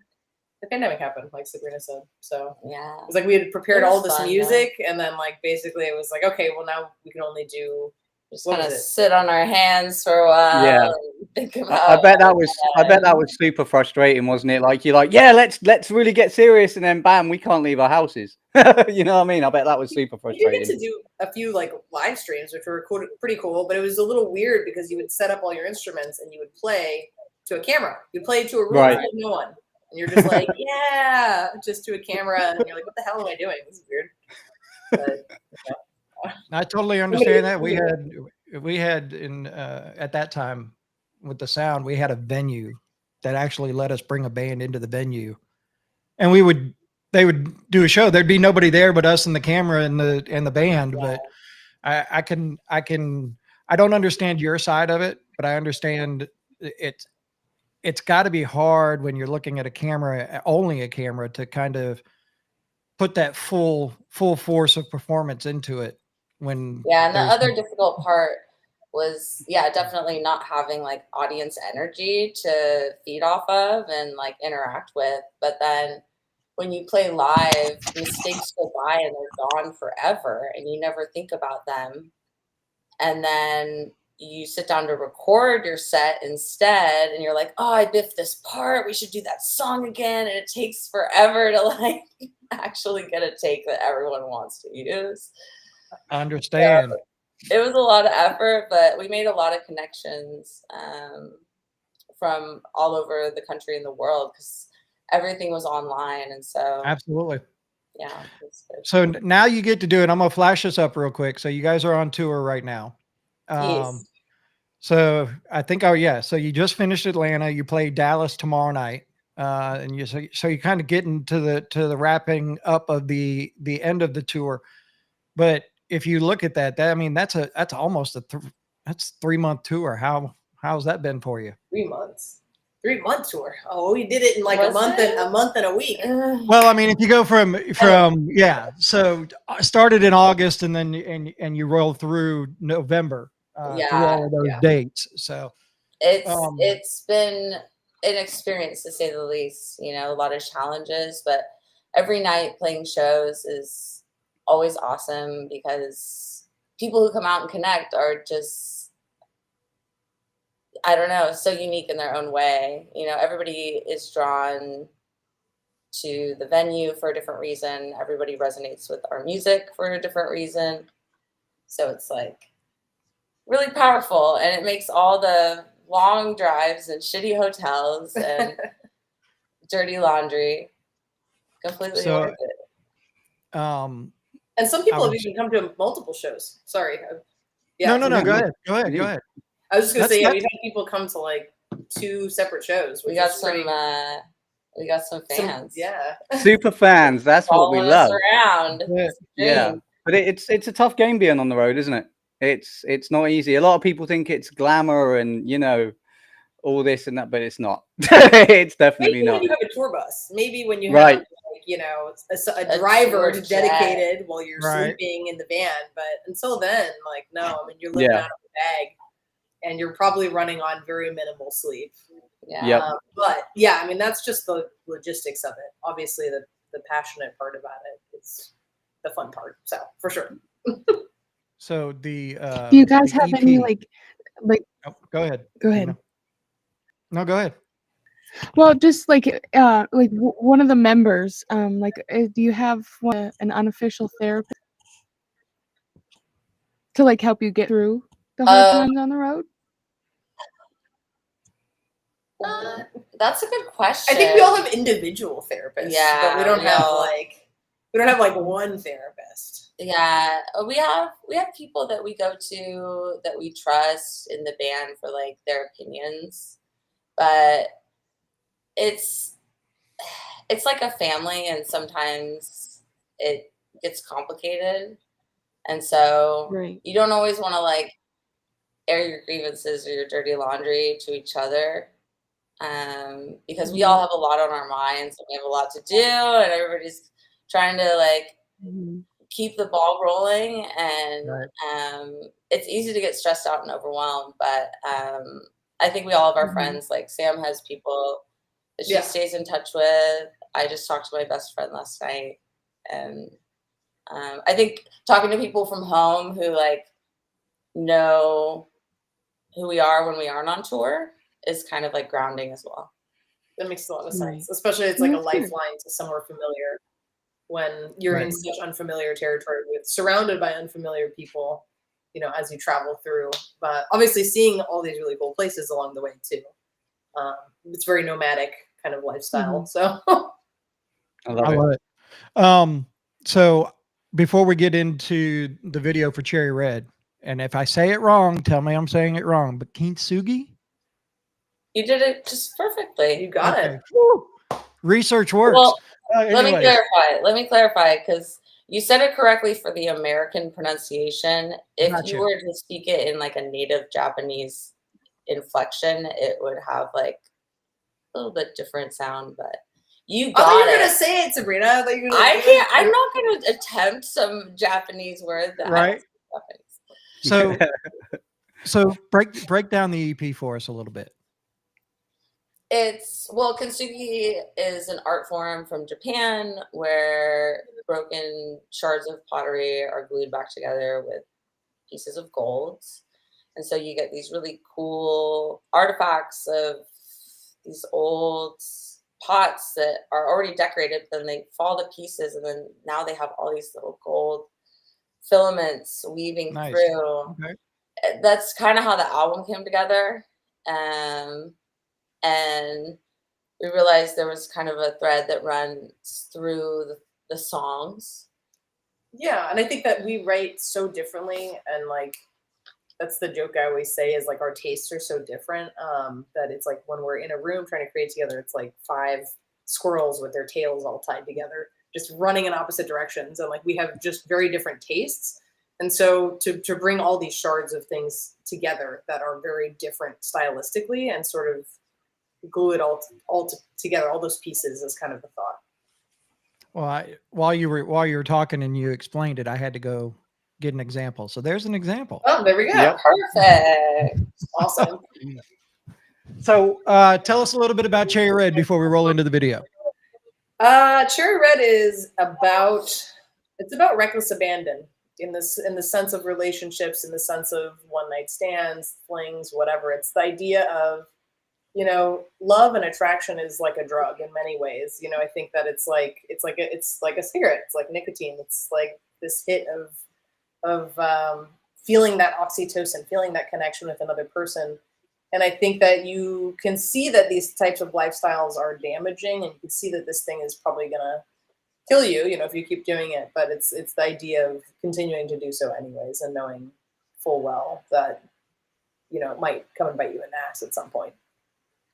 the pandemic happened, like Sabrina said. So yeah, it was like we had prepared all this music, and then like basically it was like, okay, well now we can only do just kind of sit on our hands for a while. Yeah, think about I bet that was super frustrating, wasn't it? Like you're like, yeah, let's really get serious, and then bam, we can't leave our houses. You know what I mean? I bet that was super frustrating. We did get to do a few like live streams, which were pretty cool, but it was a little weird because you would set up all your instruments and you would play to a camera. You play to a room full of no one. And you're just like, yeah, just to a camera. And you're like, what the hell am I doing? This is weird. But, I totally understand that. We had in at that time with the sound, we had a venue that actually let us bring a band into the venue, and they would do a show. There'd be nobody there but us and the camera and the band. Yeah. But I I don't understand your side of it, but I understand it's got to be hard when you're looking at a camera, only a camera, to kind of put that full force of performance into it. When Yeah, and the there's other difficult part was, yeah, definitely not having like audience energy to feed off of and like interact with. But then when you play live, mistakes go by and they're gone forever and you never think about them. And then you sit down to record your set instead and you're like, oh, I biffed this part, we should do that song again, and it takes forever to like actually get a take that everyone wants to use. I understand. It was a lot of effort, but we made a lot of connections from all over the country and the world because everything was online. And so, Absolutely. yeah. It's good. So now you get to do it. I'm gonna flash this up real quick. So you guys are on tour right now. Yes. So I think, oh yeah. So you just finished Atlanta. You play Dallas tomorrow night, and so you kind of getting to the wrapping up of the end of the tour. But if you look at that, I mean, that's almost that's 3-month tour. How's that been for you? 3 months. 3-month tour. Oh, we did it in like Was a month it? and a week. Well, I mean, if you go from yeah, so I started in August and then and you roll through November through Yeah. all of those dates. So It's been an experience to say the least, you know, a lot of challenges, but every night playing shows is always awesome because people who come out and connect are just, I don't know, so unique in their own way. You know, everybody is drawn to the venue for a different reason. Everybody resonates with our music for a different reason. So it's like really powerful, and it makes all the long drives and shitty hotels and dirty laundry completely worth it. And some people I have was- even come to multiple shows. Sorry. no, go ahead. Go ahead. I was just gonna That's- say, yeah, we've had people come to like 2 separate shows. We which got is pretty- some fans. yeah. Super fans. That's what we Following us love. around. Yeah. Yeah, but it's a tough game being on the road, isn't it? It's not easy. A lot of people think it's glamour and all this and that, but it's not. It's definitely Maybe not. when you have a tour bus, maybe when you Right. have a A driver tour jet. dedicated while you're Right. sleeping in the van. But until then, like, no, I mean, you're living Yeah. out of a bag, and you're probably running on very minimal sleep. Yeah. Yep. But yeah, I mean, that's just the logistics of it. Obviously, the passionate part about it, it's the fun part. So for sure. So the Do you guys the have any EP like Oh, go ahead. go ahead. Nina. No, go ahead. Well, just like one of the members, do you have an unofficial therapist to like help you get through the hard times on the road? That's a good question. I think we all have individual therapists. Yeah, but we don't have no. like one therapist. Yeah, we have people that we go to that we trust in the band for like their opinions, but it's like a family, and sometimes it gets complicated, and so Right. you don't always want to like air your grievances or your dirty laundry to each other, because we all have a lot on our minds and we have a lot to do, and everybody's trying to like keep the ball rolling, and it's easy to get stressed out and overwhelmed, but I think we all have our friends. Like Sam has people that she stays in touch with. I just talked to my best friend last night, and I think talking to people from home who like know who we are when we aren't on tour is kind of like grounding as well. That makes a lot of Right. sense, especially it's like a That's good. lifeline to somewhere familiar when you're in such unfamiliar territory surrounded by unfamiliar people, as you travel through. But obviously seeing all these really cool places along the way too. It's very nomadic kind of lifestyle. So I love it. it. So before we get into the video for Cherry Red, and if I say it wrong, tell me I'm saying it wrong, but Kintsugi? You did it just perfectly. You got it. Woo. Research works. Well, let me Anyways. clarify. Let me clarify, because You said it correctly for the American pronunciation. If Gotcha. you were to speak it in like a native Japanese inflection, it would have like a little bit different sound, but you I thought got you were it. gonna say it, Sabrina. I thought you were gonna I can't. I'm not going to attempt some Japanese word that Right. I don't speak Japanese. So break down the EP for us a little bit. It's well, Kintsugi is an art form from Japan where broken shards of pottery are glued back together with pieces of gold, and so you get these really cool artifacts of these old pots that are already decorated, but then they fall to pieces, and then now they have all these little gold filaments weaving Nice. through. Okay. That's kind of how the album came together. And we realized there was kind of a thread that runs through the songs. Yeah, and I think that we write so differently, and like that's the joke I always say is like our tastes are so different that it's like when we're in a room trying to create together, it's like 5 squirrels with their tails all tied together, just running in opposite directions, and like we have just very different tastes. And so to bring all these shards of things together that are very different stylistically and sort of glue it all together, all those pieces is kind of the thought. Well, while you were talking and you explained it, I had to go get an example. So there's an example. Oh, there we go. Yep. Perfect. Awesome. So tell us a little bit about Cherry Red before we roll into the video. Cherry Red is about reckless abandon in the sense of relationships, in the sense of one night stands, flings, whatever. It's the idea of, love and attraction is like a drug in many ways. I think that it's like a cigarette. It's like nicotine. It's like this hit of feeling that oxytocin, feeling that connection with another person. And I think that you can see that these types of lifestyles are damaging, and you can see that this thing is probably gonna kill you, if you keep doing it. But it's the idea of continuing to do so anyways, and knowing full well that it might come and bite you in the ass at some point.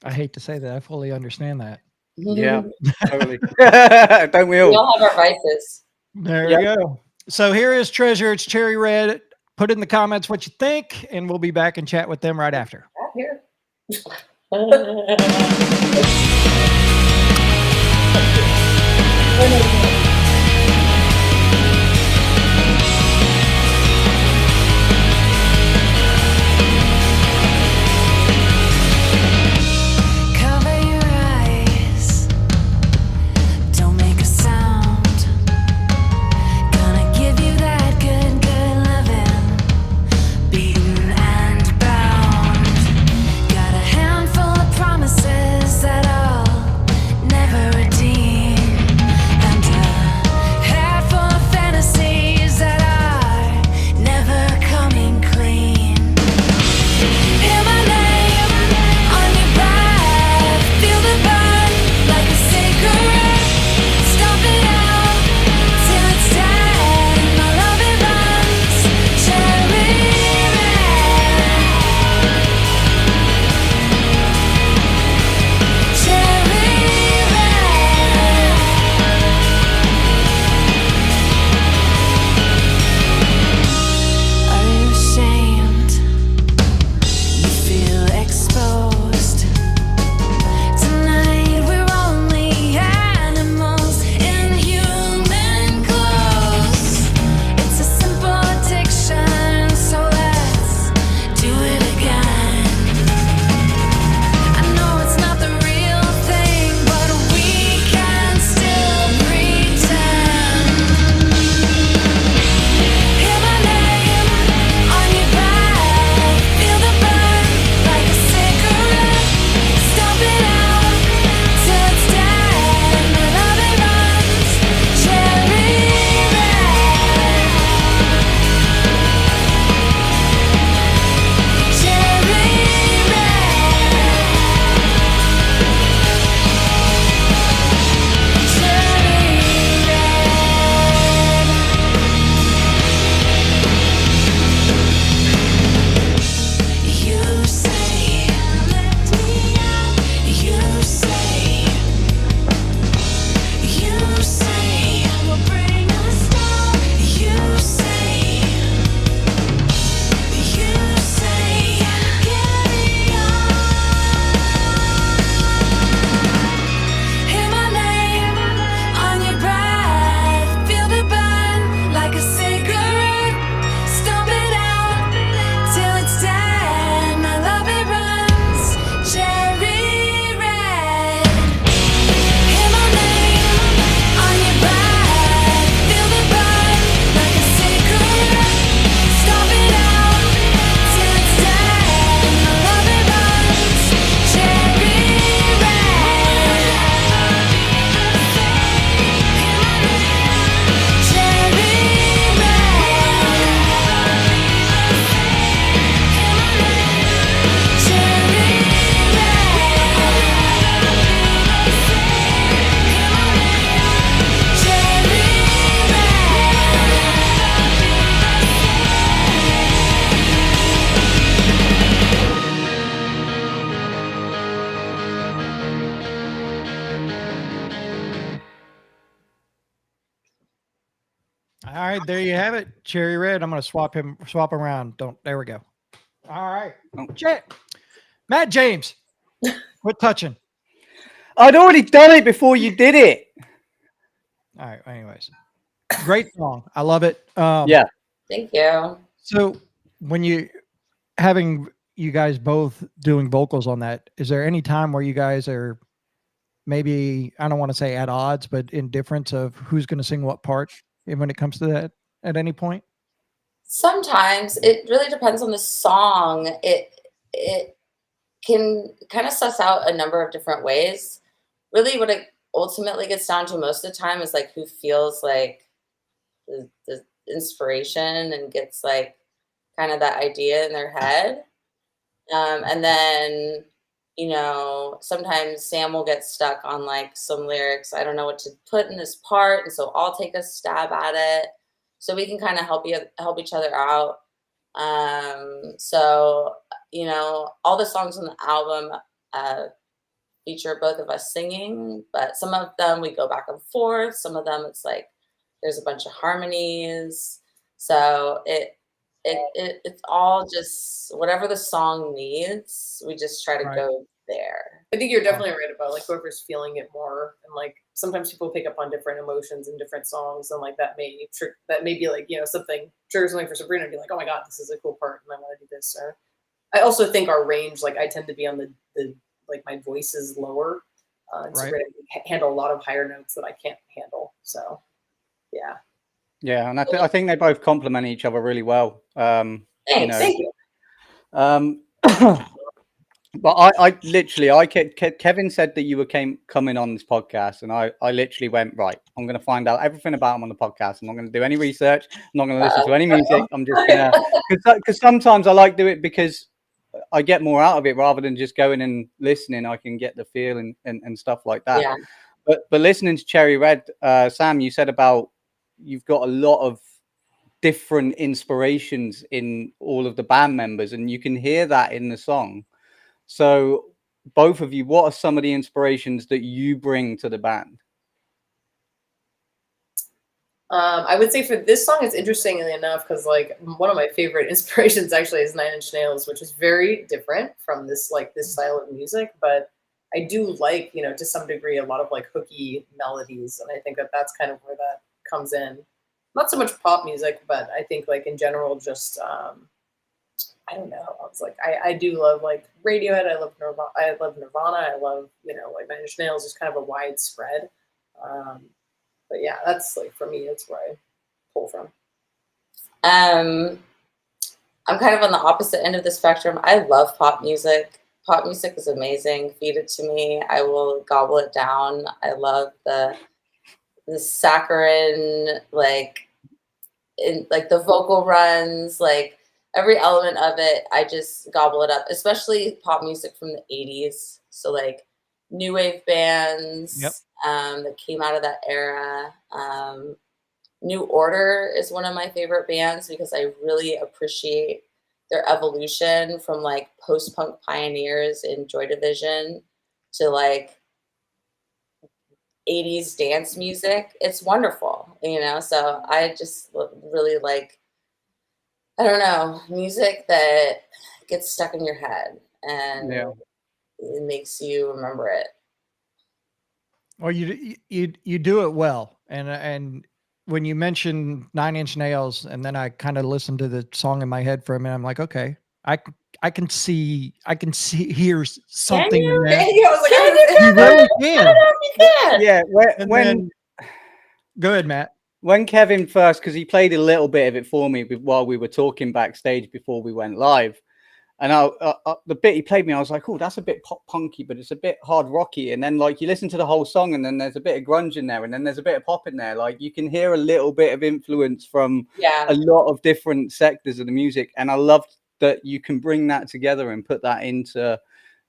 I hate to say that. I fully understand that. Yeah, totally. Don't we all? We all have our vices. There we go. So here is Treasure. It's Cherry Red. Put in the comments what you think, and we'll be back and chat with them right after. Here. Cover your eyes, don't make a sound. Gonna give you that good loving, beaten and bound. Got a handful of promises that I'll never redeem, and All right, there you have it. Cherry Red. I'm going to swap him around. There we go. All right. Matt James. Quit touching. I'd already done it before you did it. All right. Anyways, great song. I love it. Yeah. Thank you. So when having you guys both doing vocals on that, is there any time where you guys are maybe, I don't want to say at odds, but in difference of who's going to sing what part when it comes to that at any point? Sometimes it really depends on the song. It can kind of suss out a number of different ways. Really, what it ultimately gets down to most of the time is like who feels like the inspiration and gets like kind of that idea in their head. And then, you know, sometimes Sam will get stuck on like some lyrics. I don't know what to put in this part, and so I'll take a stab at it, so we can kind of help each other out. So you know, all the songs on the album feature both of us singing, but some of them we go back and forth. Some of them it's like there's a bunch of harmonies. So it's all just whatever the song needs. We just try to go there. I think you're definitely right about like whoever's feeling it more, and like sometimes people pick up on different emotions in different songs, and like that may be like, you know, something trigger something for Sabrina and be like, oh my god, this is a cool part, and I want to do this. Or I also think our range, like I tend to be on the like my voice is lower, and Sabrina can handle a lot of higher notes that I can't handle. So yeah. Yeah, and I think they both complement each other really well. Thanks. You know, Thank you. But I literally, Kevin said that you were coming on this podcast, and I literally went, right, I'm going to find out everything about him on the podcast. I'm not going to do any research. I'm not going to listen to any music. I'm just going to, because sometimes I like do it because I get more out of it rather than just going and listening. I can get the feel and stuff like that. Yeah. But listening to Cherry Red, Sam, you said about you've got a lot of different inspirations in all of the band members, and you can hear that in the song. So both of you, what are some of the inspirations that you bring to the band? I would say for this song, it's interestingly enough because like one of my favorite inspirations actually is 9 Inch Nails, which is very different from this style of music. But I do like, you know, to some degree, a lot of like hooky melodies, and I think that that's kind of where that comes in. Not so much pop music, but I think like in general, just I don't know. I was like, I do love like Radiohead. I love Nirvana. I love, you know, like 9 Inch Nails, just kind of a wide spread. But yeah, that's like for me, that's where I pull from. I'm kind of on the opposite end of the spectrum. I love pop music. Pop music is amazing. Feed it to me. I will gobble it down. I love the saccharine, like the vocal runs, like every element of it. I just gobble it up, especially pop music from the 80s. So like new wave bands that came out of that era. New Order is one of my favorite bands because I really appreciate their evolution from like post-punk pioneers in Joy Division to like 80s dance music. It's wonderful, you know? So I just really like, I don't know, music that gets stuck in your head and it makes you remember it. Well, you do it well. And when you mentioned 9 Inch Nails, and then I kind of listened to the song in my head for a minute, I'm like, okay, I can hear something in there. You really can. Yeah. When go ahead, Matt. When Kevin first, because he played a little bit of it for me while we were talking backstage before we went live, and the bit he played me, I was like, oh, that's a bit pop punky, but it's a bit hard rocky. And then like you listen to the whole song, and then there's a bit of grunge in there, and then there's a bit of pop in there. Like you can hear a little bit of influence from a lot of different sectors of the music. And I love that you can bring that together and put that into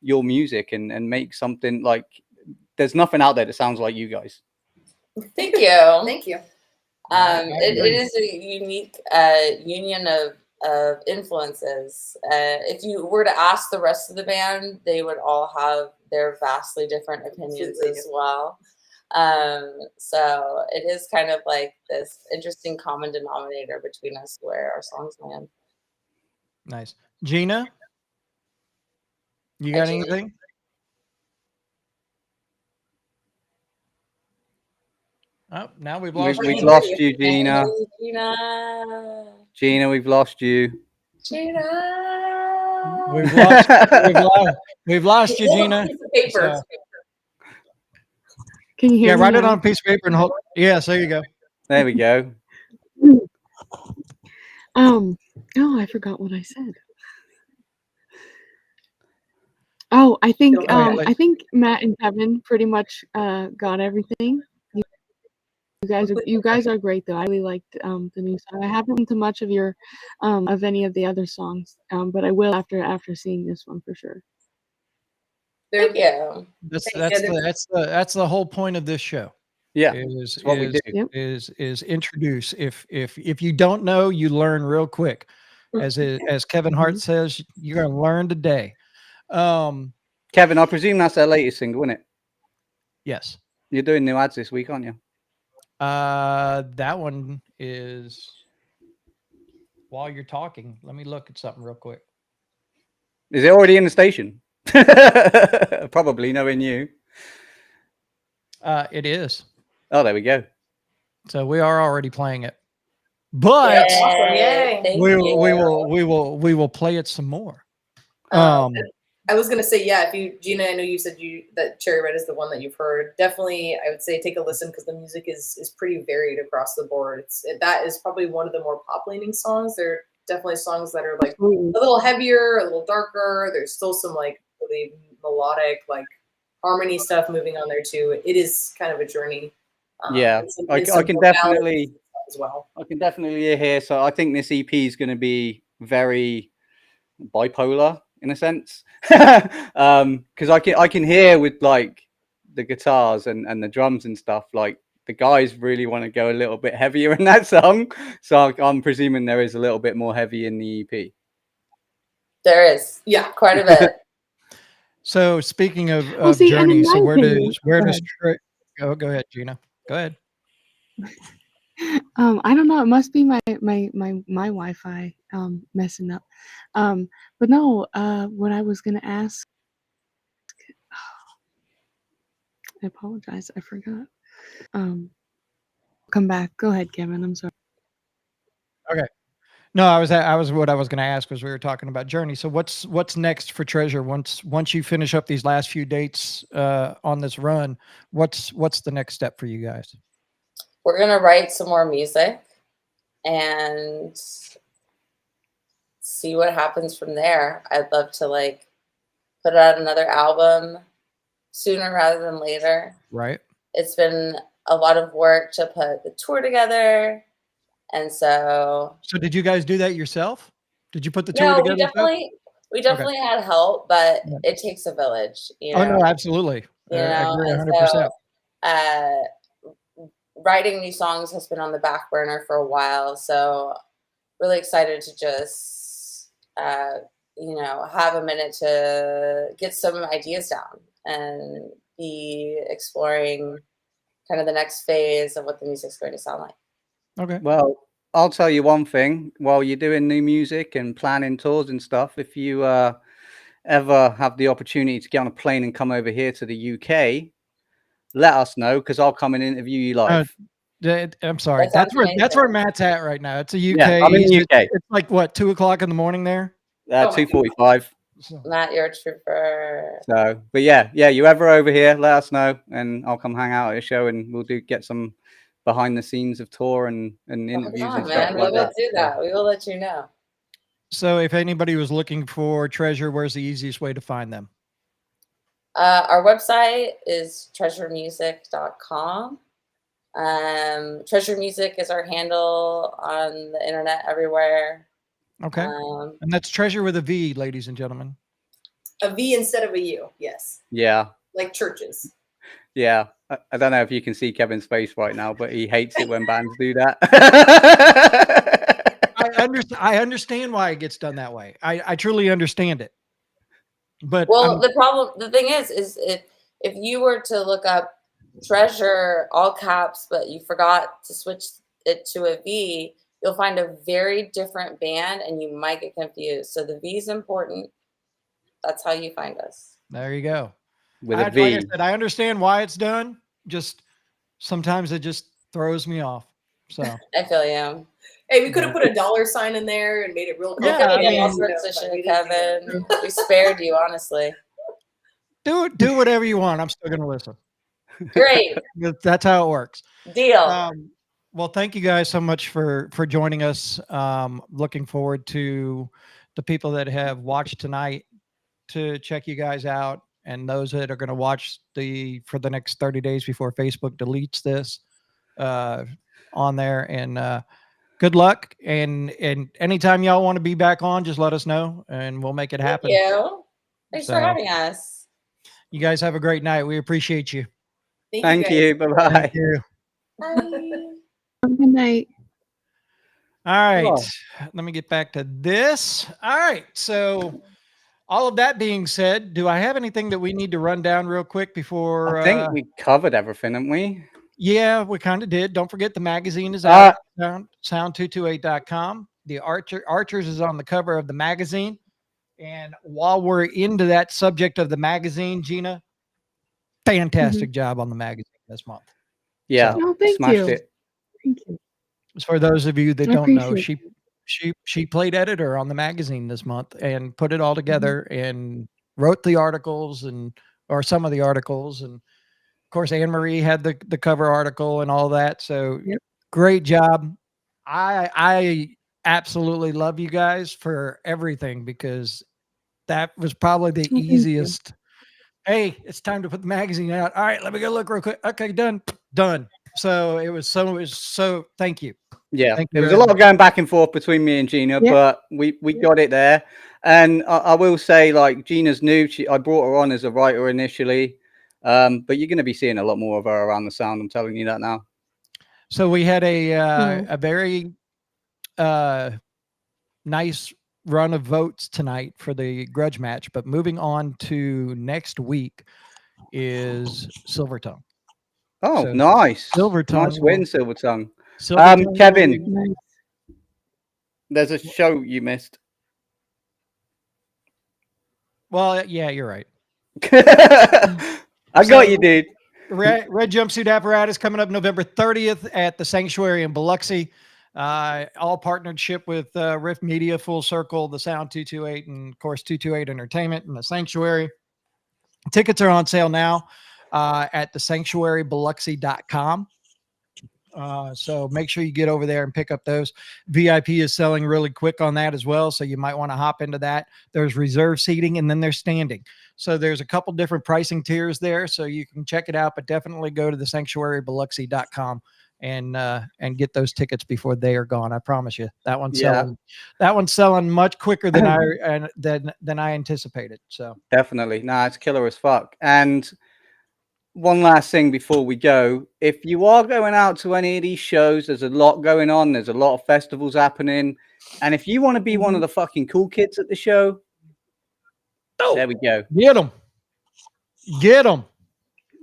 your music and make something like there's nothing out there that sounds like you guys. Thank you. Thank you. It is a unique union of influences. If you were to ask the rest of the band, they would all have their vastly different opinions as well. So it is kind of like this interesting common denominator between us where our songs land. Nice. Gina, you Hi, got Gina. anything? Oh, now we've lost We've Gina. lost you, Gina. Hey, Gina. Gina, we've lost you. Gina. We've lost you, Gina. Piece of paper. So, Can you hear yeah, me write it now? on a piece of paper and hold. Yes, there you go. There we go. Oh, I forgot what I said. Oh, I think Okay. I think Matt and Kevin pretty much got everything. You guys are great though. I really liked the new song. I haven't listened to much of your of any of the other songs, but I will after seeing this one for sure. Thank you. That's the whole point of this show. Yeah, is it's what we do. Yep. is introduce. If you don't know, you learn real quick. As Kevin Hart says, you're gonna learn today. Kevin, I presume that's their latest single, isn't it? Yes. You're doing new ads this week, aren't you? That one is. While you're talking, let me look at something real quick. Is it already in the station? Probably, knowing you. It is. Oh, there we go. So we are already playing it, but Yay. Thank we you. will play it some more. I was gonna say, yeah, if you, Gina, I know you said that Cherry Red is the one that you've heard. Definitely, I would say take a listen because the music is pretty varied across the board. That is probably one of the more pop leaning songs. There are definitely songs that are like a little heavier, a little darker. There's still some like really melodic, like harmony stuff moving on there too. It is kind of a journey. Yeah, I can definitely as well. I can definitely hear. So I think this EP is going to be very bipolar in a sense, because I can hear with like the guitars and the drums and stuff, like the guys really want to go a little bit heavier in that song. So I'm presuming there is a little bit more heavy in the EP. There is, yeah, quite a bit. So speaking of see, and in Journey, so my where opinion- does go go ahead, Gina? Go ahead. I don't know. It must be my Wi-Fi messing up. But no. What I was gonna ask. I apologize. I forgot. Come back. Go ahead, Kevin. I'm sorry. Okay. No, I was what I was going to ask was we were talking about Journey. So what's next for Treasure once you finish up these last few dates on this run? What's the next step for you guys? We're gonna write some more music and see what happens from there. I'd love to like put out another album sooner rather than later. Right. It's been a lot of work to put the tour together. And so did you guys do that yourself? Did you put the tour no, together? we definitely had help, but Yeah. it takes a village, you know. Oh no, absolutely. You I know, agree and 100%. so, writing new songs has been on the back burner for a while, so really excited to just have a minute to get some ideas down and be exploring kind of the next phase of what the music's going to sound like. Okay. Well, I'll tell you one thing. While you're doing new music and planning tours and stuff, if you ever have the opportunity to get on a plane and come over here to the UK, let us know because I'll come and interview you live. I'm sorry. That's where Matt's at right now. It's a UK. Yeah, I'm in the UK. It's like what, 2:00 in the morning there? 2:45. Matt, you're a trooper. So, but yeah, you ever over here, let us know, and I'll come hang out at a show, and we'll get some behind the scenes of tour and interviews and stuff we like will that. do that. We will let you know. So, if anybody was looking for Treasure, where's the easiest way to find them? Our website is treasremusic.com. Treasure Music is our handle on the internet everywhere. Okay. And that's Treasure with a V, ladies and gentlemen. A V instead of a U, yes. Yeah. Like churches. Yeah. I don't know if you can see Kevin's face right now, but he hates it when bands do that. I understand why it gets done that way. I truly understand it. But the thing is if you were to look up Treasure, all caps, but you forgot to switch it to a V, you'll find a very different band and you might get confused. So the V is important. That's how you find us. There you go. With a Like V. I said, I understand why it's done. Just sometimes it just throws me off. So I feel you. Hey, we could have put a $sign in there and made it real Yeah, complicated. I mean, all sorts of shit, Kevin. We spared you, honestly. do whatever you want. I'm still going to listen. Great. That's how it works. Deal. Well, thank you guys so much for joining us. Looking forward to the people that have watched tonight to check you guys out, and those that are going to watch for the next 30 days before Facebook deletes this on there. And good luck. And anytime y'all want to be back on, just let us know and we'll make it happen. Thank you. Thanks for having us. You guys have a great night. We appreciate you. Thank you. Bye-bye. Thank you. Bye. Good night. All right. Oh. Let me get back to this. All right. So all of that being said, do I have anything that we need to run down real quick before? I think we covered everything, haven't we? Yeah, we kind of did. Don't forget the magazine is out at sound228.com. The Archers is on the cover of the magazine. And while we're into that subject of the magazine, Gina, fantastic job on the magazine this month. Yeah, Oh, thank smashed you. it. Thank you. For those of you that I don't know, appreciate she played editor on the magazine this month and put it all together and wrote the articles or some of the articles. And of course, Anne Marie had the cover article and all that. So great job. I absolutely love you guys for everything, because that was probably the Oh, thank you. easiest. Hey, it's time to put the magazine out. All right, let me go look real quick. Okay, done. So it was so thank you. Yeah, Thank you there was very a lot much. going back and forth between me and Gina, but we got it there. And I will say, like, Gina's new. I brought her on as a writer initially, but you're going to be seeing a lot more of her around the sound. I'm telling you that now. So we had a very nice run of votes tonight for the grudge match, but moving on to next week is Silver Tongue. Oh, So nice. Silver Tongue. Nice win, Silver Tongue. Kevin, Nice. there's a show you missed. Well, yeah, you're right. I got you, dude. Red Jumpsuit Apparatus coming up November 30th at the Sanctuary in Biloxi. All partnership with Rift Media, Full Circle, the Sound 228, and of course 228 Entertainment and the Sanctuary. Tickets are on sale now at thesanctuarybiloxi.com. So make sure you get over there and pick up those. VIP is selling really quick on that as well, so you might want to hop into that. There's reserve seating, and then there's standing. So there's a couple different pricing tiers there, so you can check it out, but definitely go to thesanctuarybiloxi.com and get those tickets before they are gone. I promise you. That one's selling much quicker than I anticipated. So definitely. Nah, it's killer as fuck. And one last thing before we go, if you are going out to any of these shows, there's a lot going on. There's a lot of festivals happening. And if you want to be one of the fucking cool kids at the show, there we go. Get them.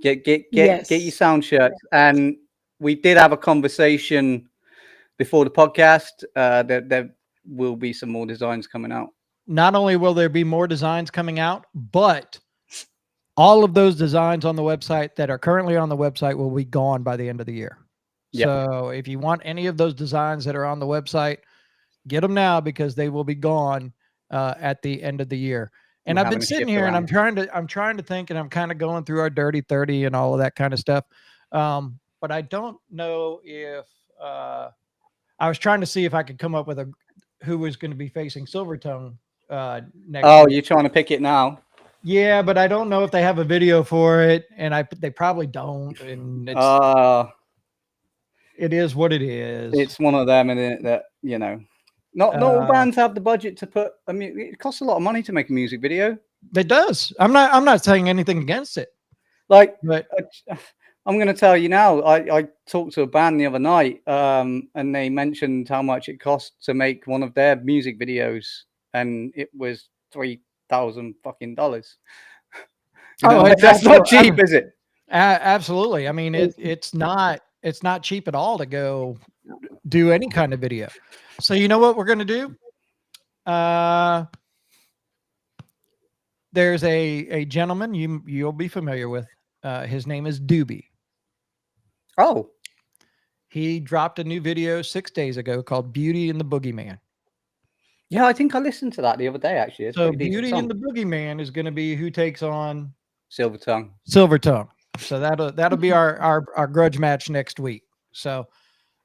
Get your sound shirts. And we did have a conversation before the podcast. There will be some more designs coming out. Not only will there be more designs coming out, but all of those designs on the website that are currently on the website will be gone by the end of the year. Yep. So if you want any of those designs that are on the website, get them now, because they will be gone at the end of the year. And I've been sitting here and I'm trying to think, and I'm kind of going through our dirty 30 and all of that kind of stuff. But I don't know if I was trying to see if I could come up with who was going to be facing Silver Tongue next. Oh, you're trying to pick it now? Yeah, but I don't know if they have a video for it, and they probably don't. And it is what it is. It's one of them, and that not all bands have the budget to put. I mean, it costs a lot of money to make a music video. It does. I'm not saying anything against it. But I'm going to tell you now. I talked to a band the other night, and they mentioned how much it cost to make one of their music videos, and it was $3,000 fucking dollars. That's not cheap, is it? Absolutely. I mean, it's not cheap at all to go do any kind of video. So you know what we're going to do? There's a gentleman you'll be familiar with. His name is Doobie. Oh, He dropped a new video 6 days ago called Beauty and the Boogeyman. yeah, I think I listened to that the other day. Actually, it's a So pretty decent Beauty song. and the Boogeyman is going to be who takes on Silver Tongue. Silver Tongue. So that'll be our grudge match next week. So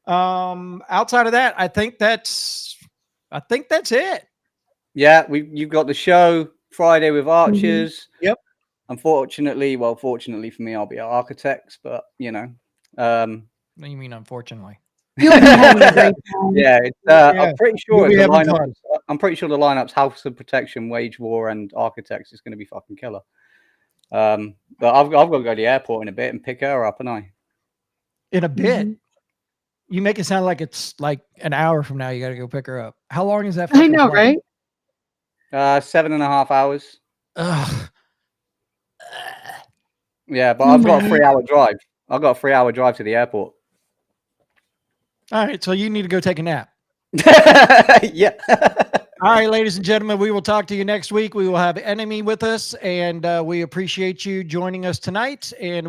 outside of that, I think that's it. Yeah, you've got the show Friday with Archers. Yep. Unfortunately, well, fortunately for me, I'll be at Architects, but you know, What do you mean, unfortunately? You'll be having a great time. yeah, I'm pretty sure You'll be having lineup. fun. I'm pretty sure the lineups: House of Protection, Wage War, and Architects is going to be fucking killer. But I've got to go to the airport in a bit and pick her up, and In a bit. You make it sound like it's like an hour from now. You got to go pick her up. How long is that? I know, right? 7.5 hours. Ugh. Yeah, but I've got a 3-hour drive. I've got a 3-hour drive to the airport. All right, so you need to go take a nap. Yeah. All right, ladies and gentlemen, we will talk to you next week. We will have Enemy with us, and we appreciate you joining us tonight. And